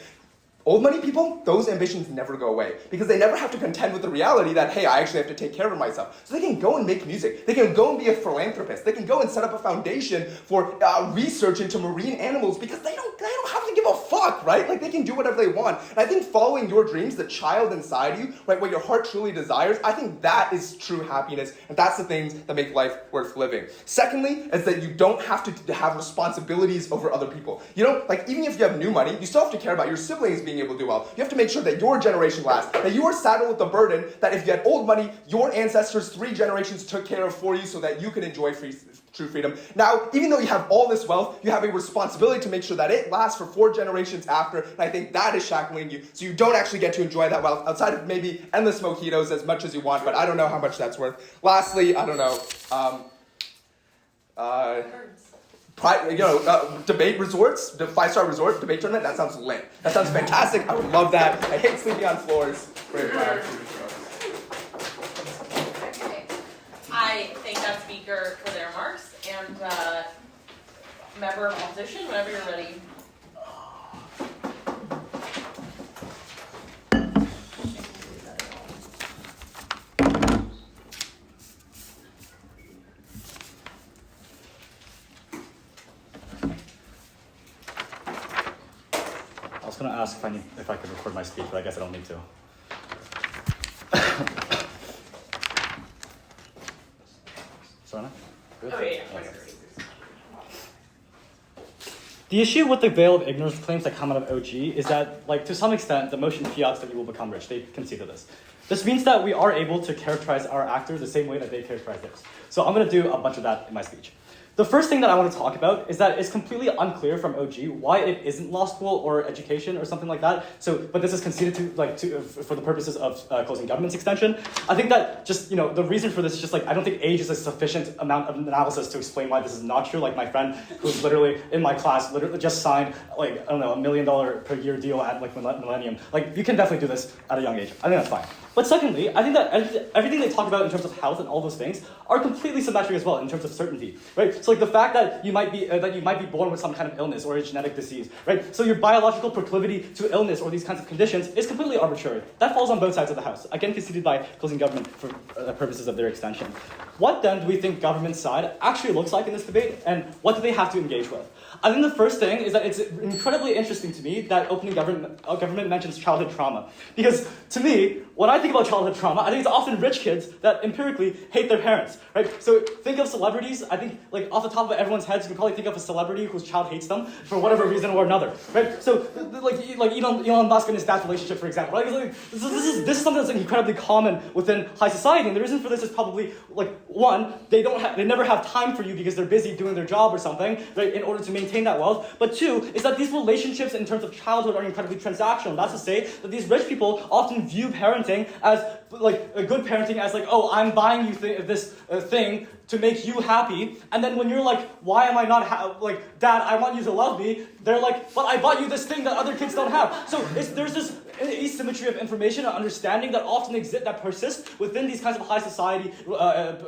Old money people, those ambitions never go away because they never have to contend with the reality that, hey, I actually have to take care of myself. So they can go and make music. They can go and be a philanthropist. They can go and set up a foundation for research into marine animals because they don't have to give a fuck, right? Like they can do whatever they want. And I think following your dreams, the child inside you, right, what your heart truly desires, I think that is true happiness. And that's the things that make life worth living. Secondly, is that you don't have to have responsibilities over other people. You know, like even if you have new money, you still have to care about your siblings being able to do well. You have to make sure that your generation lasts, that you are saddled with the burden that if you had old money, your ancestors 3 generations took care of for you so that you can enjoy true freedom. Now, even though you have all this wealth, you have a responsibility to make sure that it lasts for 4 generations after, and I think that is shackling you, so you don't actually get to enjoy that wealth outside of maybe endless mojitos as much as you want, but I don't know how much that's worth. Lastly, I don't know, debate resorts, 5-star resort, debate tournament, that sounds lit. That sounds fantastic. I would love that. I hate sleeping on floors. Okay. I thank that speaker for their remarks, and member of opposition, whenever you're ready. gonna ask if I could record my speech, but I guess I don't need to. Sarenna? Oh yeah. The issue with the veil of ignorance claims that come out of OG is that, like, to some extent, the motion fiats that you will become rich. They concede to this. This means that we are able to characterize our actors the same way that they characterize theirs. So I'm going to do a bunch of that in my speech. The first thing that I want to talk about is that it's completely unclear from OG why it isn't law school or education or something like that. So, but this is conceded for the purposes of closing government's extension. I think that just, the reason for this is just I don't think age is a sufficient amount of analysis to explain why this is not true. Like my friend who's literally in my class literally just signed $1 million per year deal at Millennium. You can definitely do this at a young age. I think that's fine. But secondly, I think that everything they talk about in terms of health and all those things are completely symmetric as well in terms of certainty, right? So the fact that you might be born with some kind of illness or a genetic disease, right? So your biological proclivity to illness or these kinds of conditions is completely arbitrary. That falls on both sides of the house. Again, conceded by closing government for purposes of their extension. What then do we think government's side actually looks like in this debate, and what do they have to engage with? I think the first thing is that it's incredibly interesting to me that opening government mentions childhood trauma. Because to me, when I think about childhood trauma, I think it's often rich kids that empirically hate their parents, right? So think of celebrities. I think off the top of everyone's heads, you can probably think of a celebrity whose child hates them for whatever reason or another, right? So like Elon Musk and his dad's relationship, for example, right? This is something that's incredibly common within high society, and the reason for this is probably one, they never have time for you because they're busy doing their job or something, right? In order to maintain that wealth. But two is that these relationships in terms of childhood are incredibly transactional. That's to say that these rich people often view parenting as a good parenting as I'm buying you this thing to make you happy, and then when you're why am I not Dad, I want you to love me, they're but I bought you this thing that other kids don't have. So there's this asymmetry of information and understanding that often that persists within these kinds of high society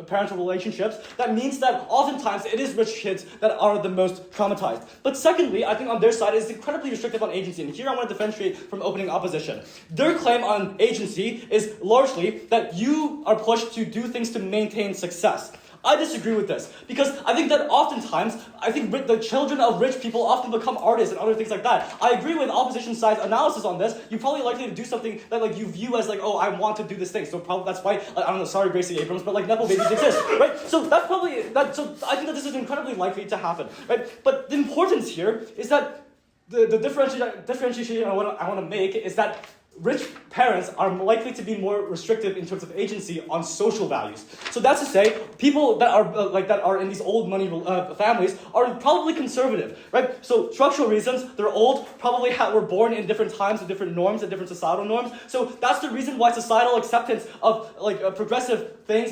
parental relationships. That means that oftentimes it is rich kids that are the most traumatized. But secondly, I think on their side it's incredibly restrictive on agency, and here I want to differentiate from opening opposition. Their claim on agency is largely that you are pushed to do things to maintain success. I disagree with this, because I think that oftentimes, the children of rich people often become artists and other things like that. I agree with opposition side's analysis on this. You're probably likely to do something that you view as I want to do this thing. So probably that's why, I don't know, sorry Gracie Abrams, but Nepo babies exist, right? So that's probably, so I think that this is incredibly likely to happen, right? But the importance here is that the differentiation I want to make is that rich parents are likely to be more restrictive in terms of agency on social values. So that's to say, people that are in these old money families are probably conservative, right? So structural reasons, they're old, probably were born in different times with different norms and different societal norms. So that's the reason why societal acceptance of progressive things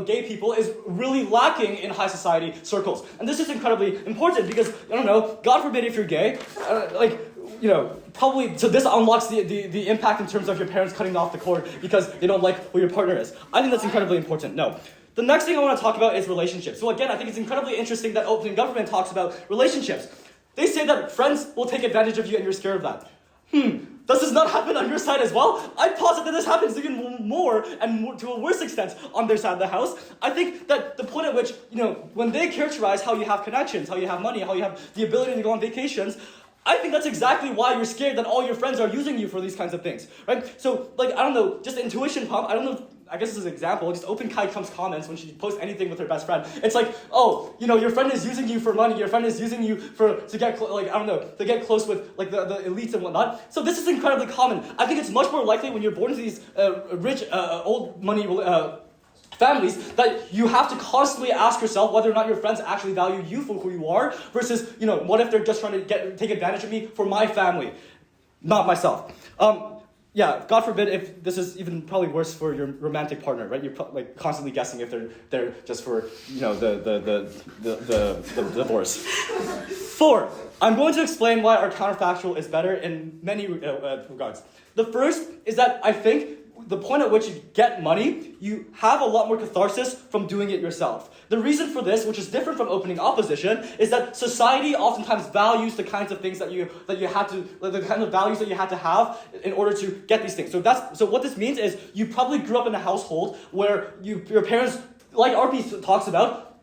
gay people is really lacking in high society circles. And this is incredibly important because, God forbid if you're gay, probably, so this unlocks the impact in terms of your parents cutting off the cord because they don't like who your partner is. I think that's incredibly important. No. The next thing I want to talk about is relationships. So again, I think it's incredibly interesting that opening government talks about relationships. They say that friends will take advantage of you and you're scared of that. Does this not happen on your side as well? I'd posit that this happens even more and to a worse extent on their side of the house. I think that the point at which, when they characterize how you have connections, how you have money, how you have the ability to go on vacations, I think that's exactly why you're scared that all your friends are using you for these kinds of things, right? So, I don't know, just intuition pump, I don't know, I guess this is an example, just open Kai Trump's comments when she posts anything with her best friend. It's your friend is using you for money, your friend is using you to get, to get close with, the elites and whatnot. So this is incredibly common. I think it's much more likely when you're born into these rich, old money families that you have to constantly ask yourself whether or not your friends actually value you for who you are versus, what if they're just trying to take advantage of me for my family, not myself. God forbid if this is even probably worse for your romantic partner, right? You're constantly guessing if they're just for, the divorce. 4, I'm going to explain why our counterfactual is better in many regards. The first is that I think the point at which you get money, you have a lot more catharsis from doing it yourself. The reason for this, which is different from opening opposition, is that society oftentimes values the kinds of things that you had to, the kind of values that you had to have in order to get these things. So what this means is you probably grew up in a household where your parents, like Arpi talks about,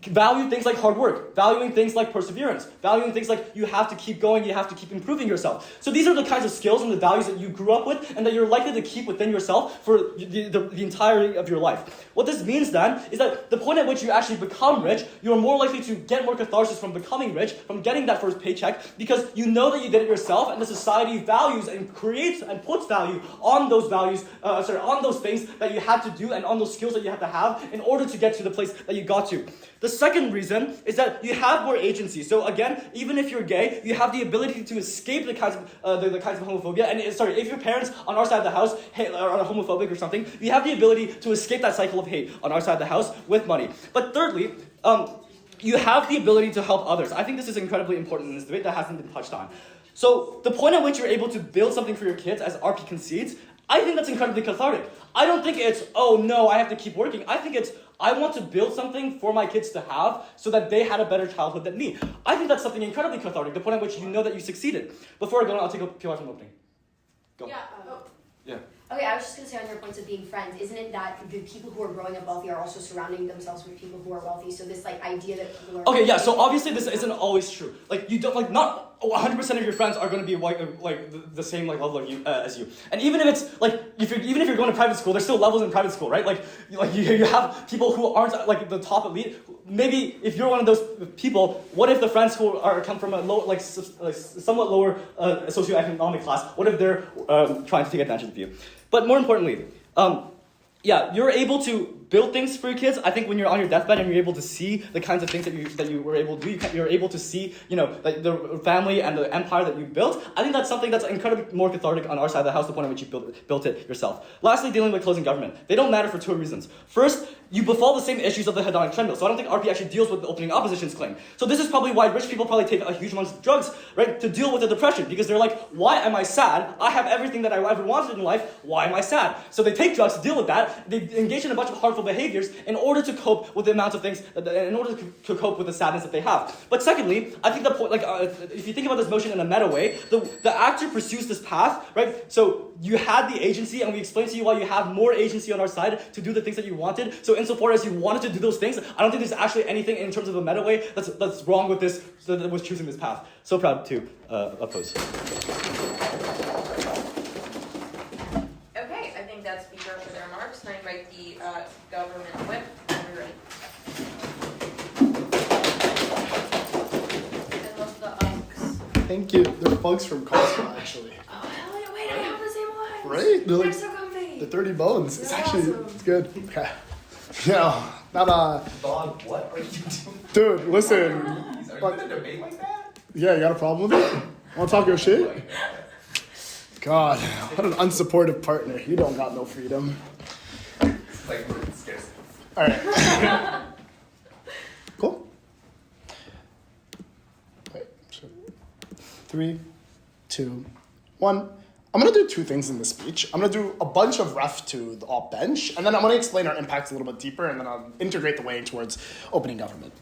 value things like hard work, valuing things like perseverance, valuing things like you have to keep going, you have to keep improving yourself. So these are the kinds of skills and the values that you grew up with and that you're likely to keep within yourself for the entirety of your life. What this means then is that the point at which you actually become rich, you're more likely to get more catharsis from becoming rich, from getting that first paycheck, because you know that you did it yourself and the society values and creates and puts value on those values, on those things that you had to do and on those skills that you have to have in order to get to the place that you got to. The second reason is that you have more agency. So again, even if you're gay, you have the ability to escape the kinds of homophobia. And if your parents on our side of the house are homophobic or something, you have the ability to escape that cycle of hate on our side of the house with money. But thirdly, you have the ability to help others. I think this is incredibly important in this debate that hasn't been touched on. So the point at which you're able to build something for your kids, as Arpi concedes, I think that's incredibly cathartic. I don't think it's, oh no, I have to keep working. I think it's, I want to build something for my kids to have so that they had a better childhood than me. I think that's something incredibly cathartic, the point at which you know that you succeeded. Before I go on, I'll take a PR from opening. Go. Yeah. Yeah. Okay, I was just going to say on your points of being friends, isn't it that the people who are growing up wealthy are also surrounding themselves with people who are wealthy? So this like idea that people are okay, yeah. So obviously this isn't always true. Like you don't not 100% of your friends are going to be like the same like level of you, as you. And even if it's like even if you're going to private school, there's still levels in private school, right? Like you have people who aren't like the top elite. Maybe if you're one of those people, what if the friends who come from a low somewhat lower socioeconomic class? What if they're trying to take advantage of you? But more importantly, you're able to build things for your kids. I think when you're on your deathbed and you're able to see the kinds of things that you were able to do, you're able to see, like the family and the empire that you built. I think that's something that's incredibly more cathartic on our side of the house, the point at which you built it yourself. Lastly, dealing with closing government. They don't matter for two reasons. First, you befall the same issues of the hedonic treadmill. So I don't think Arpi actually deals with the opening opposition's claim. So this is probably why rich people probably take a huge amount of drugs, right, to deal with the depression, because they're like, why am I sad? I have everything that I ever wanted in life. Why am I sad? So they take drugs to deal with that. They engage in a bunch of harmful behaviors in order to cope with the amount of things, in order to cope with the sadness that they have. But secondly, I think the point, if you think about this motion in a meta way, the actor pursues this path, right? So you had the agency, and we explained to you why you have more agency on our side to do the things that you wanted. So insofar as you wanted to do those things, I don't think there's actually anything in terms of a meta way that's wrong with this, with choosing this path. So proud to oppose. Okay, I think that's speaker for their remarks. And I invite the government whip when we're ready. I love the unks. Thank you. They're bugs from Costco, actually. Oh, hell yeah, wait, I have the same ones. Right? They're like, so comfy. the 30 bones. It's They're actually, awesome. it's good. Okay. Yeah, not Dog, what are you doing? dude, listen. Are you in a debate like that? Yeah, you got a problem with it? Want to talk your shit? God, what an unsupportive partner. You don't got no freedom. It's like scarcity. All right. Cool. Wait. 3, 2, 1. I'm going to do two things in this speech. I'm going to do a bunch of ref to the op bench, and then I'm going to explain our impacts a little bit deeper, and then I'll integrate the way towards opening government.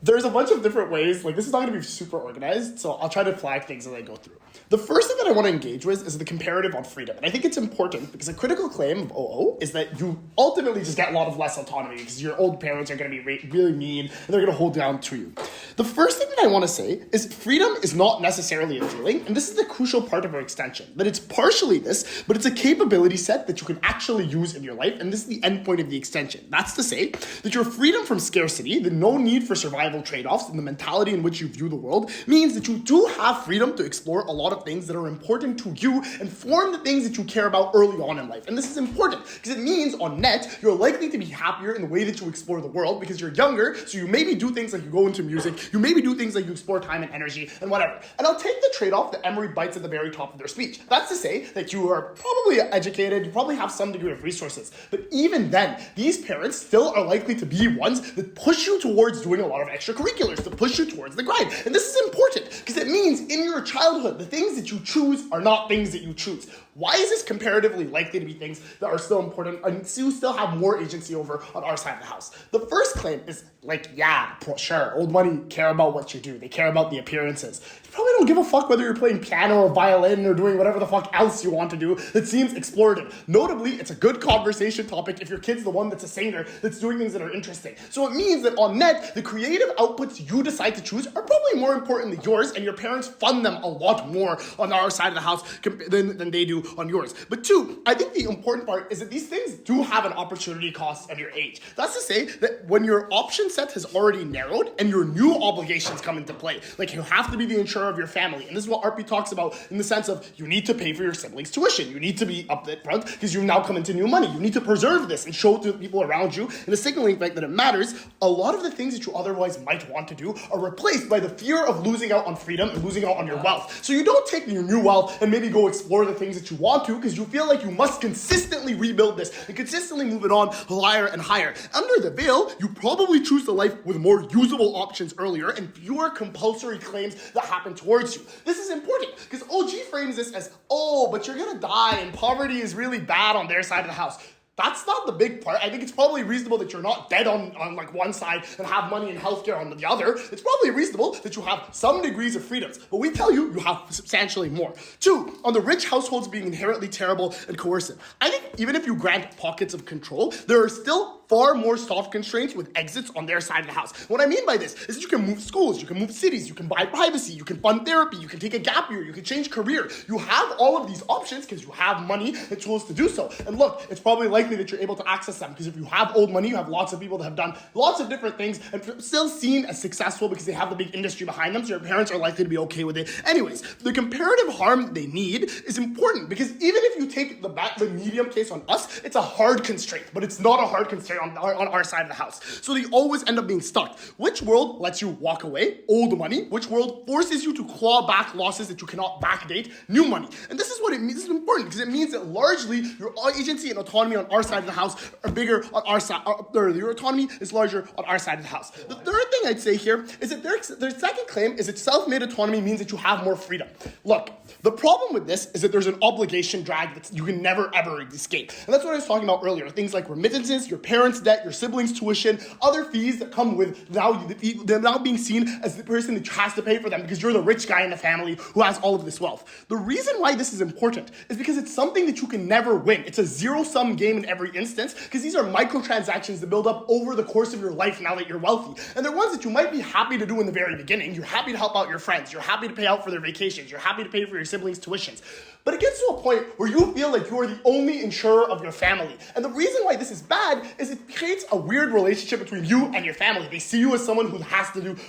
There's a bunch of different ways, like this is not gonna be super organized, so I'll try to flag things as I go through. The first thing that I wanna engage with is the comparative on freedom. And I think it's important because a critical claim of OO is that you ultimately just get a lot of less autonomy because your old parents are gonna be really mean and they're gonna hold down to you. The first thing that I wanna say is freedom is not necessarily a feeling, and this is the crucial part of our extension, that it's partially this, but it's a capability set that you can actually use in your life, and this is the end point of the extension. That's to say that your freedom from scarcity, the no need for survival trade-offs, and the mentality in which you view the world means that you do have freedom to explore a lot of things that are important to you and form the things that you care about early on in life. And this is important because it means on net, you're likely to be happier in the way that you explore the world because you're younger, so you maybe do things like you go into music, you maybe do things like you explore time and energy and whatever. And I'll take the trade-off that Emery bites at the very top of their speech. That's to say that you are probably educated, you probably have some degree of resources, but even then, these parents still are likely to be ones that push you towards doing a lot of extracurriculars, to push you towards the grind. And this is important because it means in your childhood, the things that you choose are not things that you choose. Why is this comparatively likely to be things that are still important and you still have more agency over on our side of the house? The first claim is like, yeah, sure, old money care about what you do. They care about the appearances. They probably don't give a fuck whether you're playing piano or violin or doing whatever the fuck else you want to do that seems explorative. Notably, it's a good conversation topic if your kid's the one that's a singer that's doing things that are interesting. So it means that on net, the creative outputs you decide to choose are probably more important than yours, and your parents fund them a lot more on our side of the house than they do on yours. But two, I think the important part is that these things do have an opportunity cost at your age. That's to say that when your option set has already narrowed and your new obligations come into play, like you have to be the insurer of your family, and this is what Arpi talks about in the sense of you need to pay for your siblings' tuition. You need to be up front because you've now come into new money. You need to preserve this and show to the people around you in the signaling fact that it matters. A lot of the things that you otherwise might want to do are replaced by the fear of losing out on freedom and losing out on your wealth. So you don't take your new wealth and maybe go explore the things that you want to because you feel like you must consistently rebuild this and consistently move it on higher and higher. Under the veil, you probably choose the life with more usable options earlier and fewer compulsory claims that happen towards you. This is important because OG frames this as, oh, but you're gonna die and poverty is really bad on their side of the house. That's not the big part. I think it's probably reasonable that you're not dead on like one side and have money and healthcare on the other. It's probably reasonable that you have some degrees of freedoms, but we tell you, you have substantially more. Two, on the rich households being inherently terrible and coercive. I think even if you grant pockets of control, there are still far more soft constraints with exits on their side of the house. What I mean by this is that you can move schools, you can move cities, you can buy privacy, you can fund therapy, you can take a gap year, you can change career. You have all of these options because you have money and tools to do so. And look, it's probably likely that you're able to access them because if you have old money, you have lots of people that have done lots of different things and still seen as successful because they have the big industry behind them, so your parents are likely to be okay with it. Anyways, the comparative harm that they need is important because even if you take the medium case on us, it's a hard constraint, but it's not a hard constraint on our side of the house. So they always end up being stuck. Which world lets you walk away? Old money. Which world forces you to claw back losses that you cannot backdate? New money. And this is what it means. This is important because it means that largely your agency and autonomy on our side of the house are bigger on our side. Your autonomy is larger on our side of the house. The third thing I'd say here is that their second claim is that self-made autonomy means that you have more freedom. Look, the problem with this is that there's an obligation drag that you can never ever escape. And that's what I was talking about earlier. Things like remittances, your parents' debt, your siblings' tuition, other fees that come with them now being seen as the person that has to pay for them because you're the rich guy in the family who has all of this wealth. The reason why this is important is because it's something that you can never win. It's a zero-sum game in every instance because these are microtransactions that build up over the course of your life now that you're wealthy. And they're ones that you might be happy to do in the very beginning. You're happy to help out your friends. You're happy to pay out for their vacations. You're happy to pay for your siblings' tuitions. But it gets to a point where you feel like you are the only insurer of your family. And the reason why this is bad is it creates a weird relationship between you and your family. They see you as someone who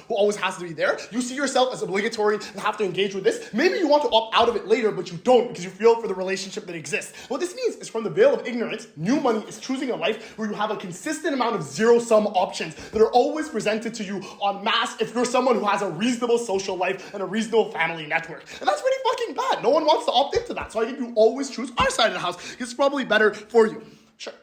always has to be there. You see yourself as obligatory and have to engage with this. Maybe you want to opt out of it later, but you don't because you feel for the relationship that exists. What this means is from the veil of ignorance, new money is choosing a life where you have a consistent amount of zero-sum options that are always presented to you en masse if you're someone who has a reasonable social life and a reasonable family network. And that's pretty fucking bad. No one wants to opt into that. So I think you always choose our side of the house because it's probably better for you. Sure.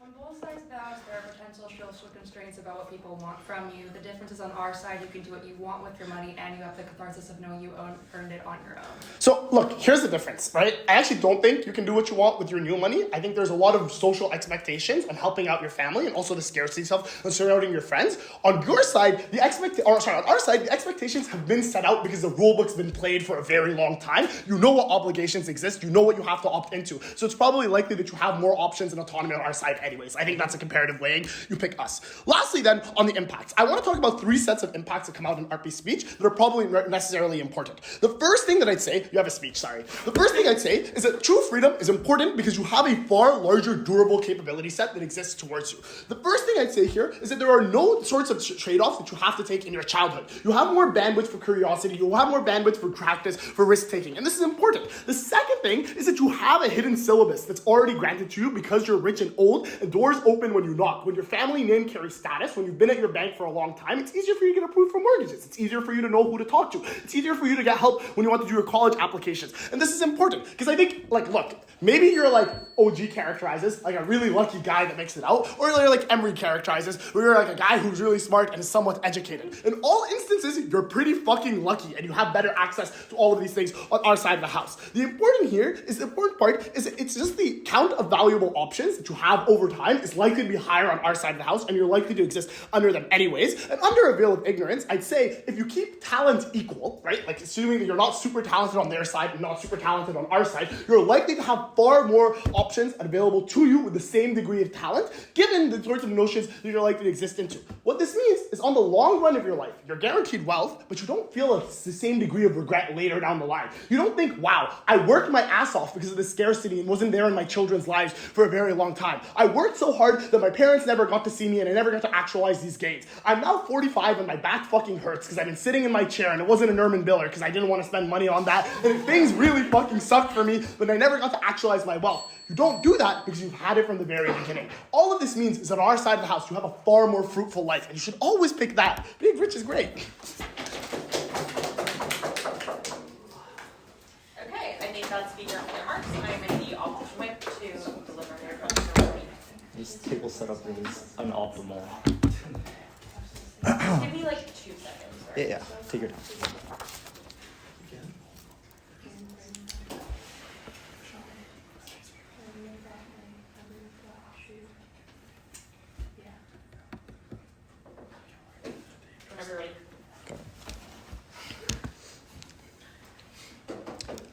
On both sides of the house, there are potential social constraints about what people want from you. The difference is on our side, you can do what you want with your money and you have the catharsis of knowing you earned it on your own. So look, here's the difference, right? I actually don't think you can do what you want with your new money. I think there's a lot of social expectations on helping out your family and also the scarcity stuff and surrounding your friends. On your side, on our side, the expectations have been set out because the rule book's been played for a very long time. You know what obligations exist. You know what you have to opt into. So it's probably likely that you have more options and autonomy on our side anyways. I think that's a comparative weighing. You pick us. Lastly then, on the impacts. I want to talk about 3 sets of impacts that come out in Arpi's speech that are probably necessarily important. The first thing that I'd say, you have a speech, sorry. The first thing I'd say is that true freedom is important because you have a far larger durable capability set that exists towards you. The first thing I'd say here is that there are no sorts of trade-offs that you have to take in your childhood. You have more bandwidth for curiosity, you have more bandwidth for practice, for risk-taking, and this is important. The second thing is that you have a hidden syllabus that's already granted to you because you're rich and old, and doors open when you knock. When your family name carries status, when you've been at your bank for a long time, it's easier for you to get approved for mortgages. It's easier for you to know who to talk to. It's easier for you to get help when you want to do your college applications. And this is important because I think, like, look, maybe you're like OG characterizes, like a really lucky guy that makes it out, or you're like Emery characterizes, where you're like a guy who's really smart and is somewhat educated. In all instances, you're pretty fucking lucky and you have better access to all of these things on our side of the house. The important part is it's just the count of valuable options that you have over time is likely to be higher on our side of the house, and you're likely to exist under them anyways. And under a veil of ignorance, I'd say if you keep talent equal, right, like assuming that you're not super talented on their side and not super talented on our side, you're likely to have far more options available to you with the same degree of talent, given the sorts of notions that you're likely to exist into. What this means is on the long run of your life, you're guaranteed wealth, but you don't feel the same degree of regret later down the line. You don't think, wow, I worked my ass off because of the scarcity and wasn't there in my children's lives for a very long time. I worked so hard that my parents never got to see me and I never got to actualize these gains. I'm now 45 and my back fucking hurts because I've been sitting in my chair and it wasn't an Erman Biller because I didn't want to spend money on that, and things really fucking sucked for me, but I never got to actualize my wealth. You don't do that because you've had it from the very beginning. All of this means is that on our side of the house, you have a far more fruitful life, and you should always pick that. Being rich is great. Okay, I think that's speaker on their marks, and I'm in the opposition whip to deliver their address. This table setup is unoptimal. Give me like 2 seconds. Right? Yeah, take your time. Whenever you're ready.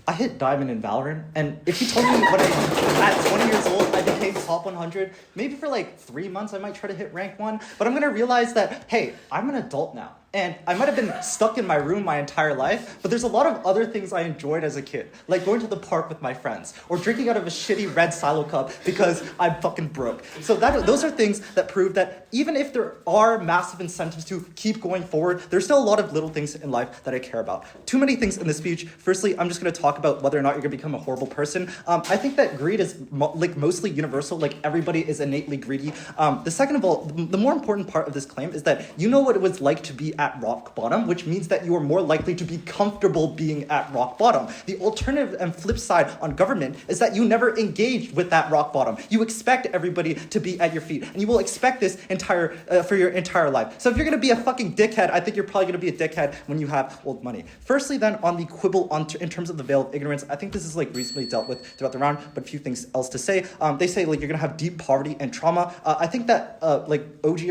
I hit diamond in Valorant, and if you told me what at 20 years old I became top 100, maybe for like 3 months I might try to hit rank 1, but I'm gonna realize that, hey, I'm an adult now. And I might have been stuck in my room my entire life, but there's a lot of other things I enjoyed as a kid, like going to the park with my friends, or drinking out of a shitty red silo cup because I'm fucking broke. So those are things that prove that even if there are massive incentives to keep going forward, there's still a lot of little things in life that I care about. Too many things in this speech. Firstly, I'm just going to talk about whether or not you're going to become a horrible person. I think that greed is mostly universal, like everybody is innately greedy. The second of all, the more important part of this claim is that you know what it was like to be at rock bottom, which means that you are more likely to be comfortable being at rock bottom. The alternative and flip side on government is that you never engaged with that rock bottom. You expect everybody to be at your feet, and you will expect this for your entire life. So if you're going to be a fucking dickhead, I think you're probably going to be a dickhead when you have old money. Firstly, then, on the quibble in terms of the veil of ignorance, I think this is like reasonably dealt with throughout the round, but a few things else to say. They say like you're going to have deep poverty and trauma. I think that like OG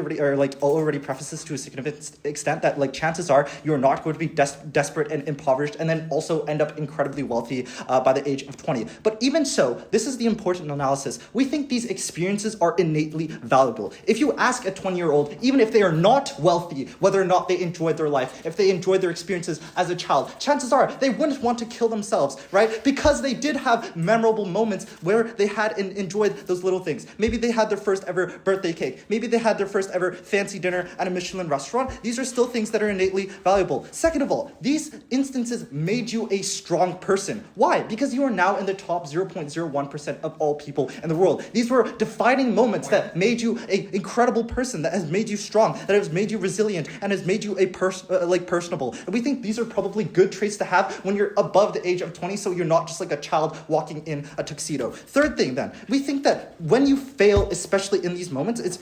already prefaces to a significant extent that like chances are you're not going to be desperate and impoverished and then also end up incredibly wealthy by the age of 20. But even so, this is the important analysis. We think these experiences are innately valuable. If you ask a 20-year-old, even if they are not wealthy, whether or not they enjoyed their life, if they enjoyed their experiences as a child, chances are they wouldn't want to kill themselves, right? Because they did have memorable moments where they had enjoyed those little things. Maybe they had their first ever birthday cake. Maybe they had their first ever fancy dinner at a Michelin restaurant. These are still things that are innately valuable. Second of all, these instances made you a strong person. Why? Because you are now in the top 0.01% of all people in the world. These were defining moments that made you an incredible person, that has made you strong, that has made you resilient, and has made you a personable. And we think these are probably good traits to have when you're above the age of 20, so you're not just like a child walking in a tuxedo. Third thing then, we think that when you fail, especially in these moments, it's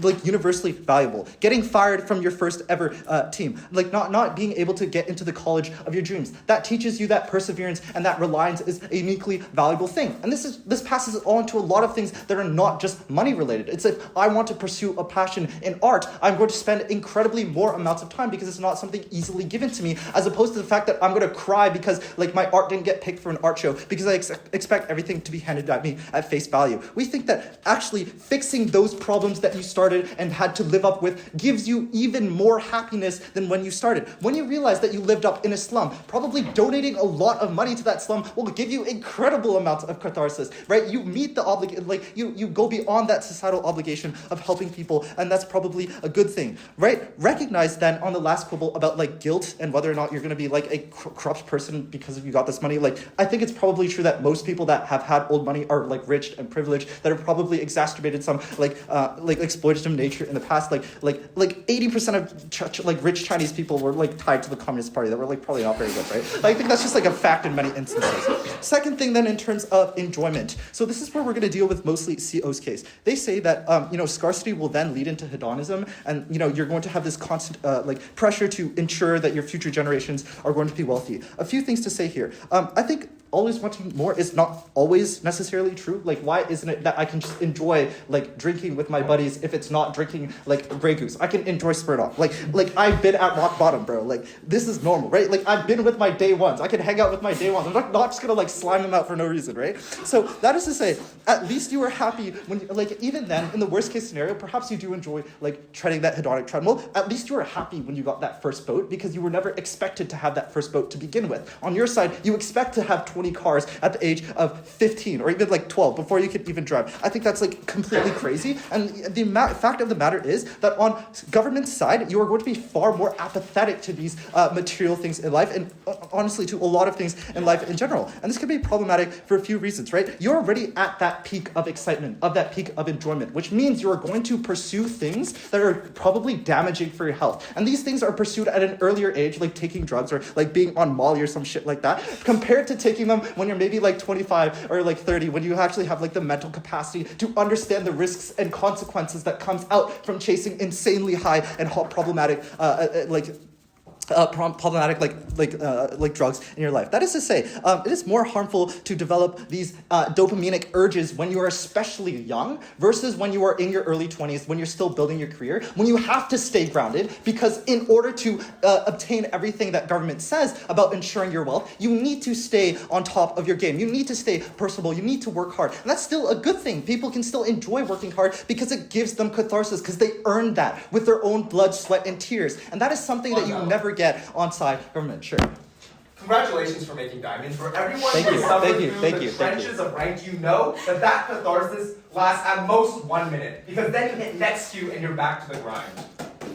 like universally valuable. Getting fired from your first ever team, like not being able to get into the college of your dreams. That teaches you that perseverance and that reliance is a uniquely valuable thing. And this passes on to a lot of things that are not just money related. It's if I want to pursue a passion in art, I'm going to spend incredibly more amounts of time because it's not something easily given to me, as opposed to the fact that I'm going to cry because like my art didn't get picked for an art show because I expect everything to be handed at me at face value. We think that actually fixing those problems that you started and had to live up with gives you even more happiness happiness than when you started. When you realize that you lived up in a slum, probably donating a lot of money to that slum will give you incredible amounts of catharsis, right? You meet the you go beyond that societal obligation of helping people, and that's probably a good thing, right? Recognize then on the last quibble about like guilt and whether or not you're going to be like a corrupt person because you got this money. Like, I think it's probably true that most people that have had old money are like rich and privileged, that have probably exacerbated some like exploitative nature in the past. Like 80% of like rich Chinese people were like tied to the Communist Party. That were like probably not very good, right? I think that's just like a fact in many instances. Second thing then in terms of enjoyment. So this is where we're going to deal with mostly CO's case. They say that scarcity will then lead into hedonism, and you're going to have this constant pressure to ensure that your future generations are going to be wealthy. A few things to say here. I think always wanting more is not always necessarily true. Like, why isn't it that I can just enjoy like drinking with my buddies if it's not drinking like Grey Goose? I can enjoy Smirnoff. Like I've been at rock bottom, bro. Like, this is normal, right? Like, I've been with my day ones. I can hang out with my day ones. I'm not just gonna like slime them out for no reason, right? So that is to say, at least you were happy when even then, in the worst case scenario, perhaps you do enjoy like treading that hedonic treadmill. At least you were happy when you got that first boat, because you were never expected to have that first boat to begin with. On your side, you expect to have 20 cars at the age of 15 or even like 12 before you can even drive. I think that's like completely crazy. And the fact of the matter is that on government side, you are going to be far more apathetic to these material things in life, and honestly to a lot of things in life in general. And this can be problematic for a few reasons, right? You're already at that peak of excitement, of that peak of enjoyment, which means you are going to pursue things that are probably damaging for your health. And these things are pursued at an earlier age, like taking drugs or like being on Molly or some shit like that, compared to taking them when you're maybe like 25 or like 30, when you actually have like the mental capacity to understand the risks and consequences that comes out from chasing insanely high and problematic drugs in your life. That is to say, it is more harmful to develop these dopaminic urges when you are especially young versus when you are in your early 20s, when you're still building your career, when you have to stay grounded, because in order to obtain everything that government says about ensuring your wealth, you need to stay on top of your game. You need to stay personable. You need to work hard. And that's still a good thing. People can still enjoy working hard because it gives them catharsis, because they earned that with their own blood, sweat, and tears. And that is something that you never get on side government. Sure. Congratulations for making diamonds. For everyone who suffered through the trenches of rank, you know that catharsis lasts at most 1 minute, because then you hit next queue and you're back to the grind.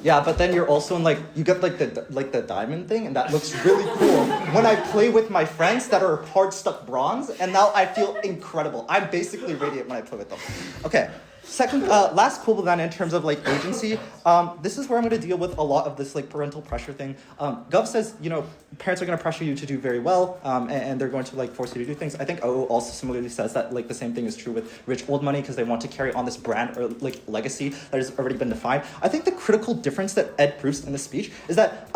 Yeah, but then you're also in you get the diamond thing, and that looks really cool when I play with my friends that are hard stuck bronze, and now I feel incredible. I'm basically radiant when I play with them. Okay. Second, last quibble then in terms of like agency, this is where I'm going to deal with a lot of this like parental pressure thing. Gov says, parents are going to pressure you to do very well, and they're going to like force you to do things. I think OO also similarly says that like the same thing is true with rich old money, because they want to carry on this brand or like legacy that has already been defined. I think the critical difference that Ed proves in the speech is that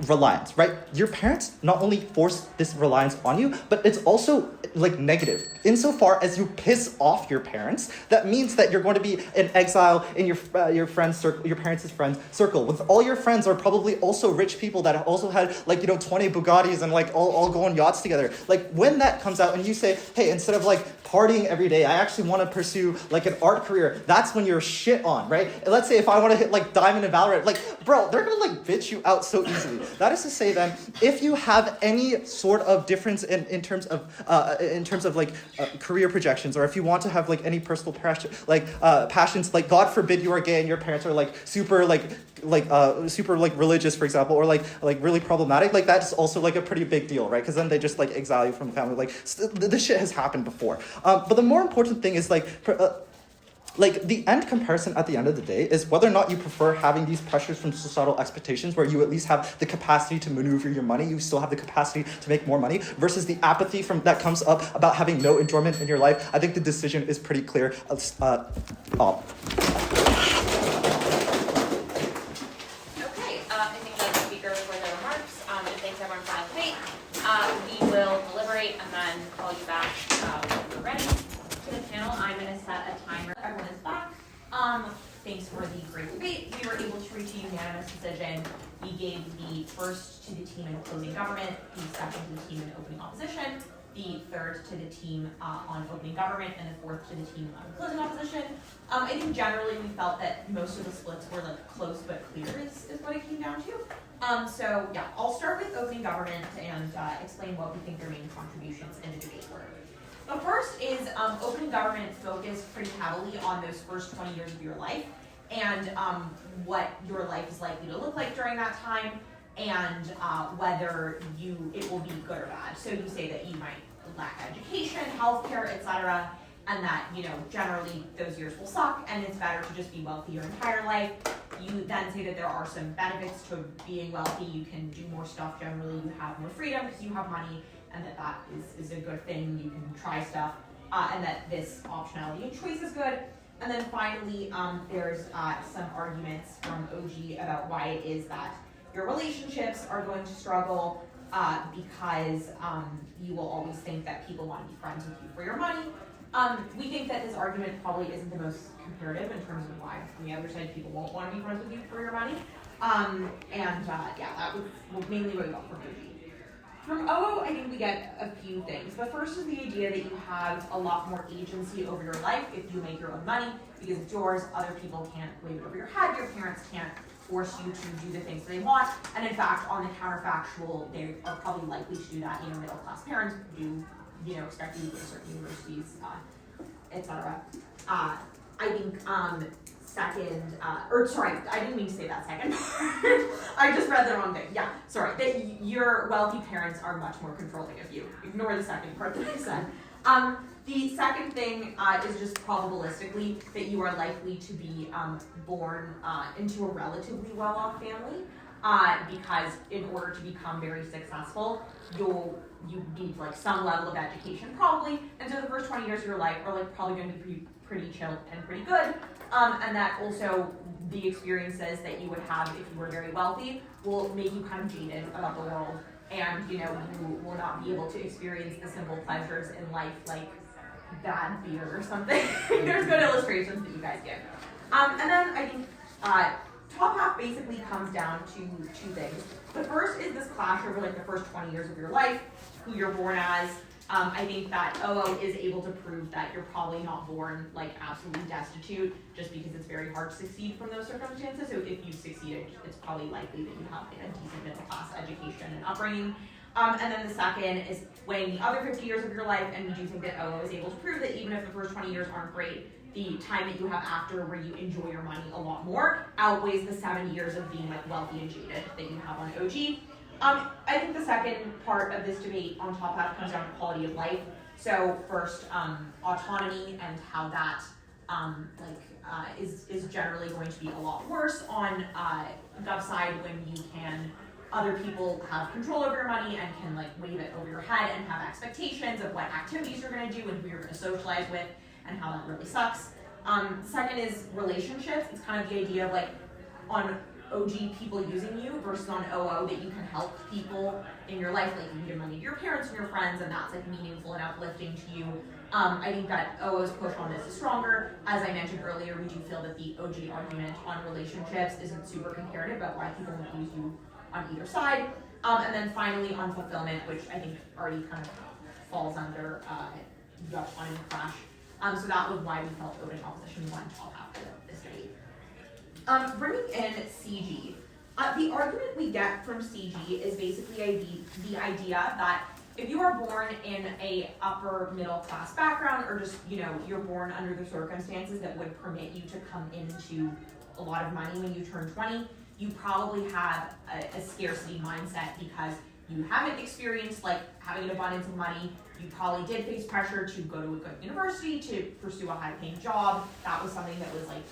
reliance, right? Your parents not only force this reliance on you, but it's also like negative. Insofar as you piss off your parents, that means that you're going to be in exile in your friends circle, your parents' friends circle. With all your friends are probably also rich people that have also had 20 Bugattis and like all go on yachts together. Like, when that comes out and you say, hey, instead of like partying every day, I actually want to pursue like an art career, that's when you're shit on, right? And let's say if I want to hit like Diamond and Valorant, like, bro, they're gonna like bitch you out so easily. That is to say then, if you have any sort of difference in terms of career projections, or if you want to have like any personal passion, passions, like God forbid you are gay and your parents are like super religious, for example, or like really problematic, like that's also like a pretty big deal, right? Because then they just like exile you from the family. Like, this shit has happened before. But the more important thing is the end comparison at the end of the day is whether or not you prefer having these pressures from societal expectations where you at least have the capacity to maneuver your money, you still have the capacity to make more money, versus the apathy that comes up about having no enjoyment in your life. I think the decision is pretty clear. I think that's the speaker for their remarks. And thanks everyone for the debate. We will deliberate and then call you back when we're ready. To the panel, I'm going to set a timer. Everyone is back. Thanks for the great debate. We were able to reach a unanimous decision we gave the first to the team in closing government, the second to the team in opening opposition, the third to the team on opening government, and the fourth to the team on closing opposition. I think generally we felt that most of the splits were like close but clear is what it came down to. So yeah, I'll start with opening government and explain what we think their main contributions in the debate were. The first is opening government focused pretty heavily on those first 20 years of your life and what your life is likely to look like during that time, and whether it will be good or bad. So you say that you might lack education, healthcare, etc., and that generally those years will suck, and it's better to just be wealthy your entire life. You then say that there are some benefits to being wealthy. You can do more stuff. Generally, you have more freedom because you have money, and that is a good thing. You can try stuff, and that this optionality and choice is good. And then finally, there's some arguments from OG about why it is that your relationships are going to struggle because you will always think that people want to be friends with you for your money. We think that this argument probably isn't the most comparative in terms of why on the other side people won't want to be friends with you for your money. That was mainly what we got from OG. From OO, I think we get a few things. The first is the idea that you have a lot more agency over your life if you make your own money, because it's yours. Other people can't wave it over your head. Your parents can't force you to do the things they want. And in fact, on the counterfactual, they are probably likely to do that. Middle class parents do, expect you to go to certain universities, etc. I think second, I didn't mean to say that second part. I just read the wrong thing. Yeah, sorry. That your wealthy parents are much more controlling of you. Ignore the second part that I said. The second thing is just probabilistically that you are likely to be born into a relatively well-off family because in order to become very successful, you need like some level of education probably, and so the first 20 years of your life are like probably going to be pretty chill and pretty good, and that also the experiences that you would have if you were very wealthy will make you kind of jaded about the world, and you will not be able to experience the simple pleasures in life like bad beer or something. There's good illustrations that you guys give. And then I think top half basically comes down to two things. The first is this clash over like the first 20 years of your life, who you're born as. I think that OO is able to prove that you're probably not born like absolutely destitute, just because it's very hard to succeed from those circumstances. So if you succeeded, it's probably likely that you have like a decent middle class education and upbringing. And then the second is weighing the other 50 years of your life, and we do think that OO is able to prove that even if the first 20 years aren't great, the time that you have after where you enjoy your money a lot more outweighs the 7 years of being like wealthy and jaded that you have on OG. I think the second part of this debate on top half comes down to quality of life. So first, autonomy and how that is generally going to be a lot worse on gov side when you can. Other people have control over your money and can like wave it over your head and have expectations of what activities you're going to do and who you're going to socialize with and how that really sucks. Second is relationships. It's kind of the idea of like on OG people using you versus on OO that you can help people in your life, like you can give money to your parents and your friends, and that's like meaningful and uplifting to you. I think that OO's push on this is stronger. As I mentioned earlier, we do feel that the OG argument on relationships isn't super comparative about why people won't use you on either side. And then finally on fulfillment, which I think already kind of falls under the autonomy crash. So that was why we felt opening opposition won top half of this debate. Bringing in CG, the argument we get from CG is basically the idea that if you are born in a upper middle class background, or just you're born under the circumstances that would permit you to come into a lot of money when you turn 20, you probably have a scarcity mindset because you haven't experienced like having an abundance of money. You probably did face pressure to go to a good university, to pursue a high-paying job. That was something that was like,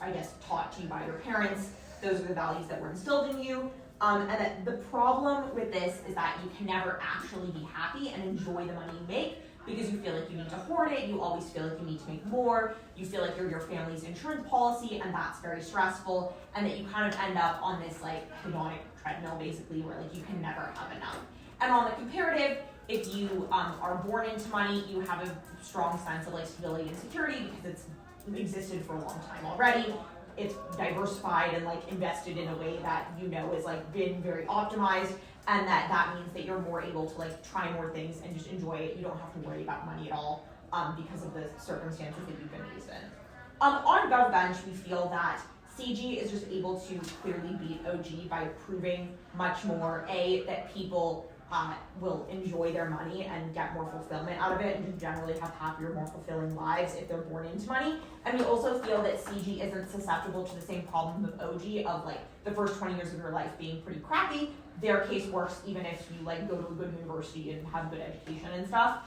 I guess, taught to you by your parents. Those are the values that were instilled in you. And that the problem with this is that you can never actually be happy and enjoy the money you make because you feel like you need to hoard it. You always feel like you need to make more. You feel like you're your family's insurance policy, and that's very stressful. And that you kind of end up on this like hedonic treadmill, basically, where like you can never have enough. And on the comparative, if you are born into money, you have a strong sense of like stability and security because it's existed for a long time already. it's diversified and like invested in a way that you know is like been very optimized, and that means that you're more able to like try more things and just enjoy it. You don't have to worry about money at all because of the circumstances that you've been raised in. On GovBench, we feel that CG is just able to clearly beat OG by proving much more, A, that people will enjoy their money and get more fulfillment out of it and just generally have happier, more fulfilling lives if they're born into money. And we also feel that CG isn't susceptible to the same problems of OG of like the first 20 years of your life being pretty crappy. Their case works even if you like go to a good university and have a good education and stuff.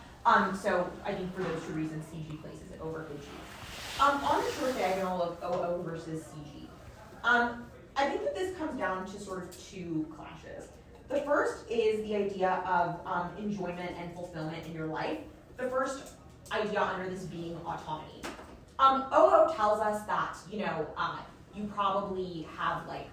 So I think for those two reasons, CG places it over OG. On the short diagonal of OO versus CG, I think that this comes down to sort of two clashes. The first is the idea of enjoyment and fulfillment in your life. The first idea under this being autonomy. OO tells us that, you know, you probably have like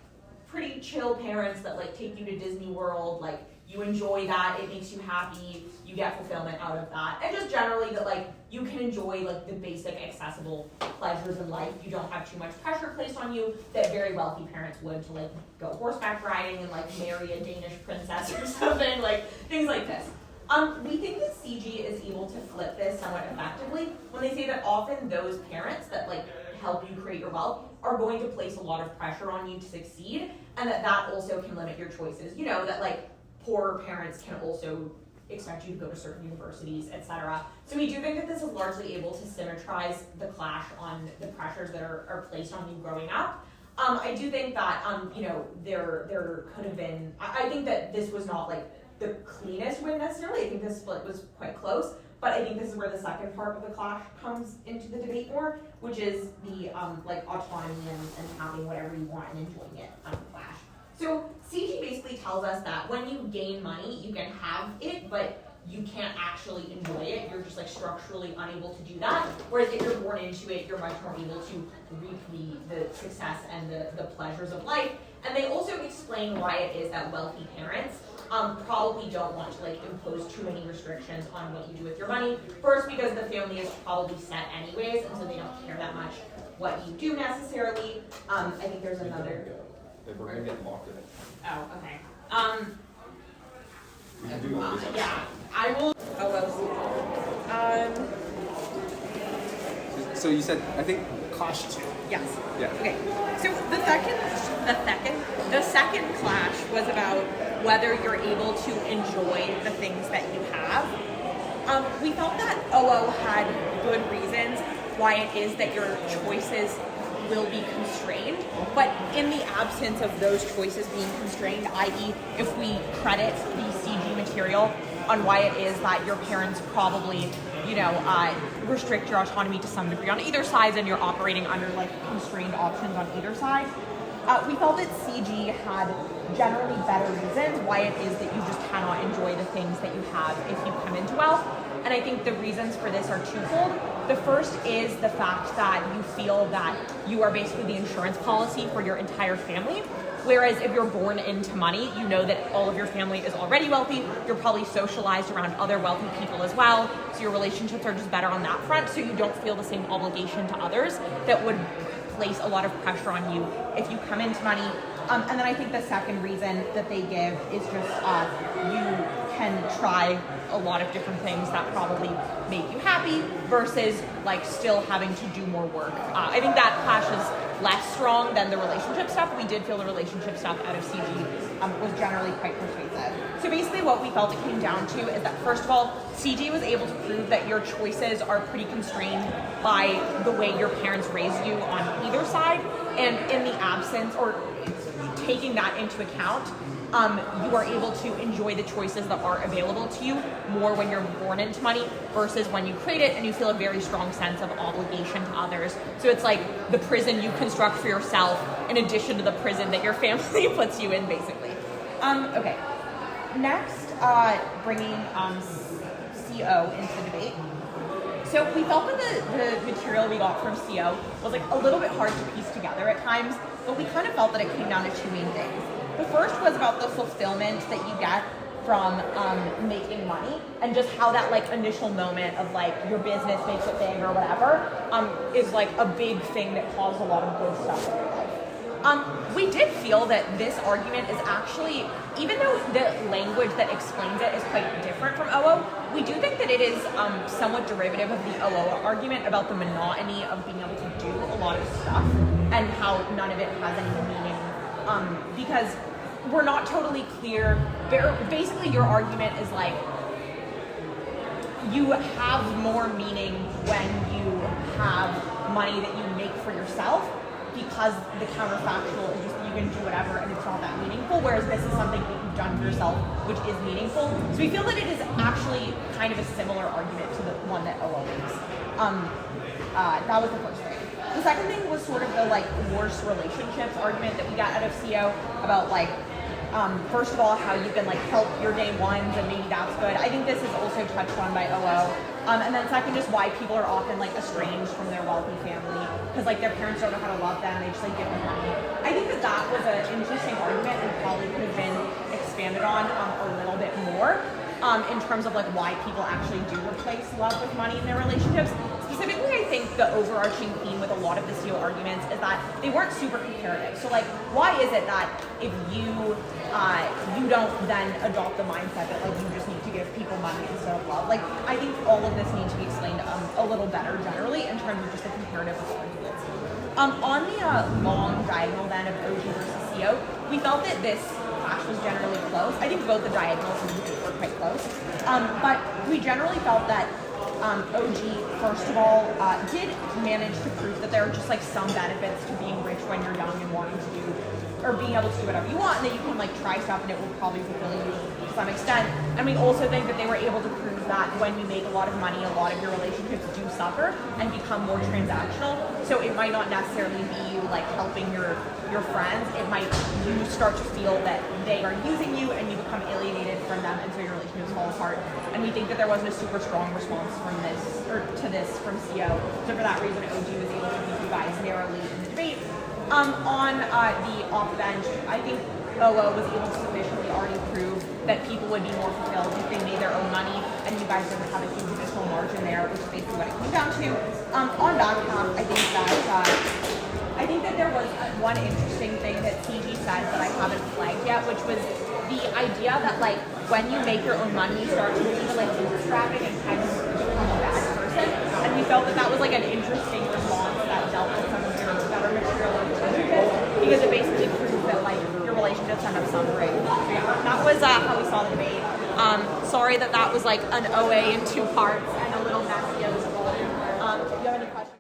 pretty chill parents that like take you to Disney World, like you enjoy that, it makes you happy, you get fulfillment out of that, and just generally that like you can enjoy like the basic accessible pleasures in life. You don't have too much pressure placed on you that very wealthy parents would to like go horseback riding and like marry a Danish princess or something, like things like this. We think that CG is able to flip this somewhat effectively when they say that often those parents that like help you create your wealth are going to place a lot of pressure on you to succeed, and that also can limit your choices. You know, that like poorer parents can also expect you to go to certain universities, etc. So we do think that this is largely able to symmetrize the clash on the pressures that are placed on you growing up. I do think that you know, there could have been, I think that this was not like the cleanest win necessarily. I think this split was quite close, but I think this is where the second part of the clash comes into the debate more, which is the like autonomy and having whatever you want and enjoying it clash. So CG basically tells us that when you gain money, you can have it, but you can't actually enjoy it. You're just like structurally unable to do that. Whereas if you're born into it, you're much more able to reap the success and the pleasures of life. And they also explain why it is that wealthy parents probably don't want to like impose too many restrictions on what you do with your money. First, because the family is probably set anyways, and so they don't care that much what you do necessarily. I think there's another. We're gonna get locked in it. Oh, okay. We can do it. Yeah, I will. So you said, I think. Clash 2. Yes. Yeah. Okay. So the second clash was about whether you're able to enjoy the things that you have. We felt that OO had good reasons why it is that your choices will be constrained, but in the absence of those choices being constrained, i.e. if we credit the CG material on why it is that your parents probably, you know, restrict your autonomy to some degree on either side and you're operating under like constrained options on either side, we felt that CG had generally better reasons why it is that you just cannot enjoy the things that you have if you come into wealth. And I think the reasons for this are twofold. The first is the fact that you feel that you are basically the insurance policy for your entire family. Whereas if you're born into money, you know that all of your family is already wealthy. You're probably socialized around other wealthy people as well. So your relationships are just better on that front. So you don't feel the same obligation to others that would place a lot of pressure on you if you come into money. And then I think the second reason that they give is just you can try a lot of different things that probably make you happy versus like still having to do more work. I think that clash is less strong than the relationship stuff. We did feel the relationship stuff out of CG was generally quite persuasive. So basically what we felt it came down to is that first of all, CG was able to prove that your choices are pretty constrained by the way your parents raised you on either side, and in the absence or taking that into account, you are able to enjoy the choices that are available to you more when you're born into money versus when you create it and you feel a very strong sense of obligation to others. So it's like the prison you construct for yourself in addition to the prison that your family puts you in, basically. Okay. Next, bringing CO into the debate. So we felt that the material we got from CO was like a little bit hard to piece together at times, but we kind of felt that it came down to two main things. The first was about the fulfillment that you get from making money, and just how that like initial moment of like your business makes it big or whatever is like a big thing that caused a lot of good stuff in your life. We did feel that this argument is actually, even though the language that explains it is quite different from OO, we do think that it is somewhat derivative of the OO argument about the monotony of being able to do a lot of stuff and how none of it has any meaning. Because we're not totally clear. Basically, your argument is like, you have more meaning when you have money that you make for yourself, because the counterfactual is just you can do whatever and it's not that meaningful, whereas this is something that you've done for yourself, which is meaningful. So we feel that it is actually kind of a similar argument to the one that OO makes. That was the first thing. The second thing was sort of the like worse relationships argument that we got out of CO about like, first of all, how you can like help your day ones and maybe that's good. I think this is also touched on by OO. And then second, just why people are often like estranged from their wealthy family because like their parents don't know how to love them, they just like give them money. I think that that was an interesting argument and probably could have been expanded on a little bit more in terms of like why people actually do replace love with money in their relationships. Specifically, I think the overarching theme with a lot of the CO arguments is that they weren't super comparative. So like, why is it that if you don't then adopt the mindset that like you just need to give people money instead of love? Like, I think all of this needs to be explained a little better generally in terms of just the comparative arguments. On the long diagonal then of OG versus CO, we felt that this clash was generally close. I think both the diagonals and the debate were quite close. But we generally felt that OG, first of all, did manage to prove that there are just like some benefits to being rich when you're young and wanting to do, or being able to do whatever you want, and that you can like try stuff and it will probably fulfill you to some extent. And we also think that they were able to prove that when you make a lot of money, a lot of your relationships do suffer and become more transactional. So it might not necessarily be you like helping your friends. It might, you start to feel that they are using you and you become alienated from them, and so your relationships fall apart. And we think that there wasn't a super strong response from this, or to this from CO. So for that reason, OG was able to beat you guys narrowly in the debate. On the off bench, I think OO was able to sufficiently already prove that people would be more fulfilled if they made their own money, and you guys didn't have a huge additional margin there, which is basically what it came down to. On back half, I think that there was one interesting thing that CG said that I haven't flagged yet, which was the idea that like when you make your own money, you start to really like bootstrapping and kind of become a bad person. And we felt that that was like an interesting response that dealt with some of your better material relationships, because it basically proves that like your relationships end up suffering. So yeah, that was how we saw the debate. Sorry that was like an OA in two parts and a little messy as well. Do you have any questions?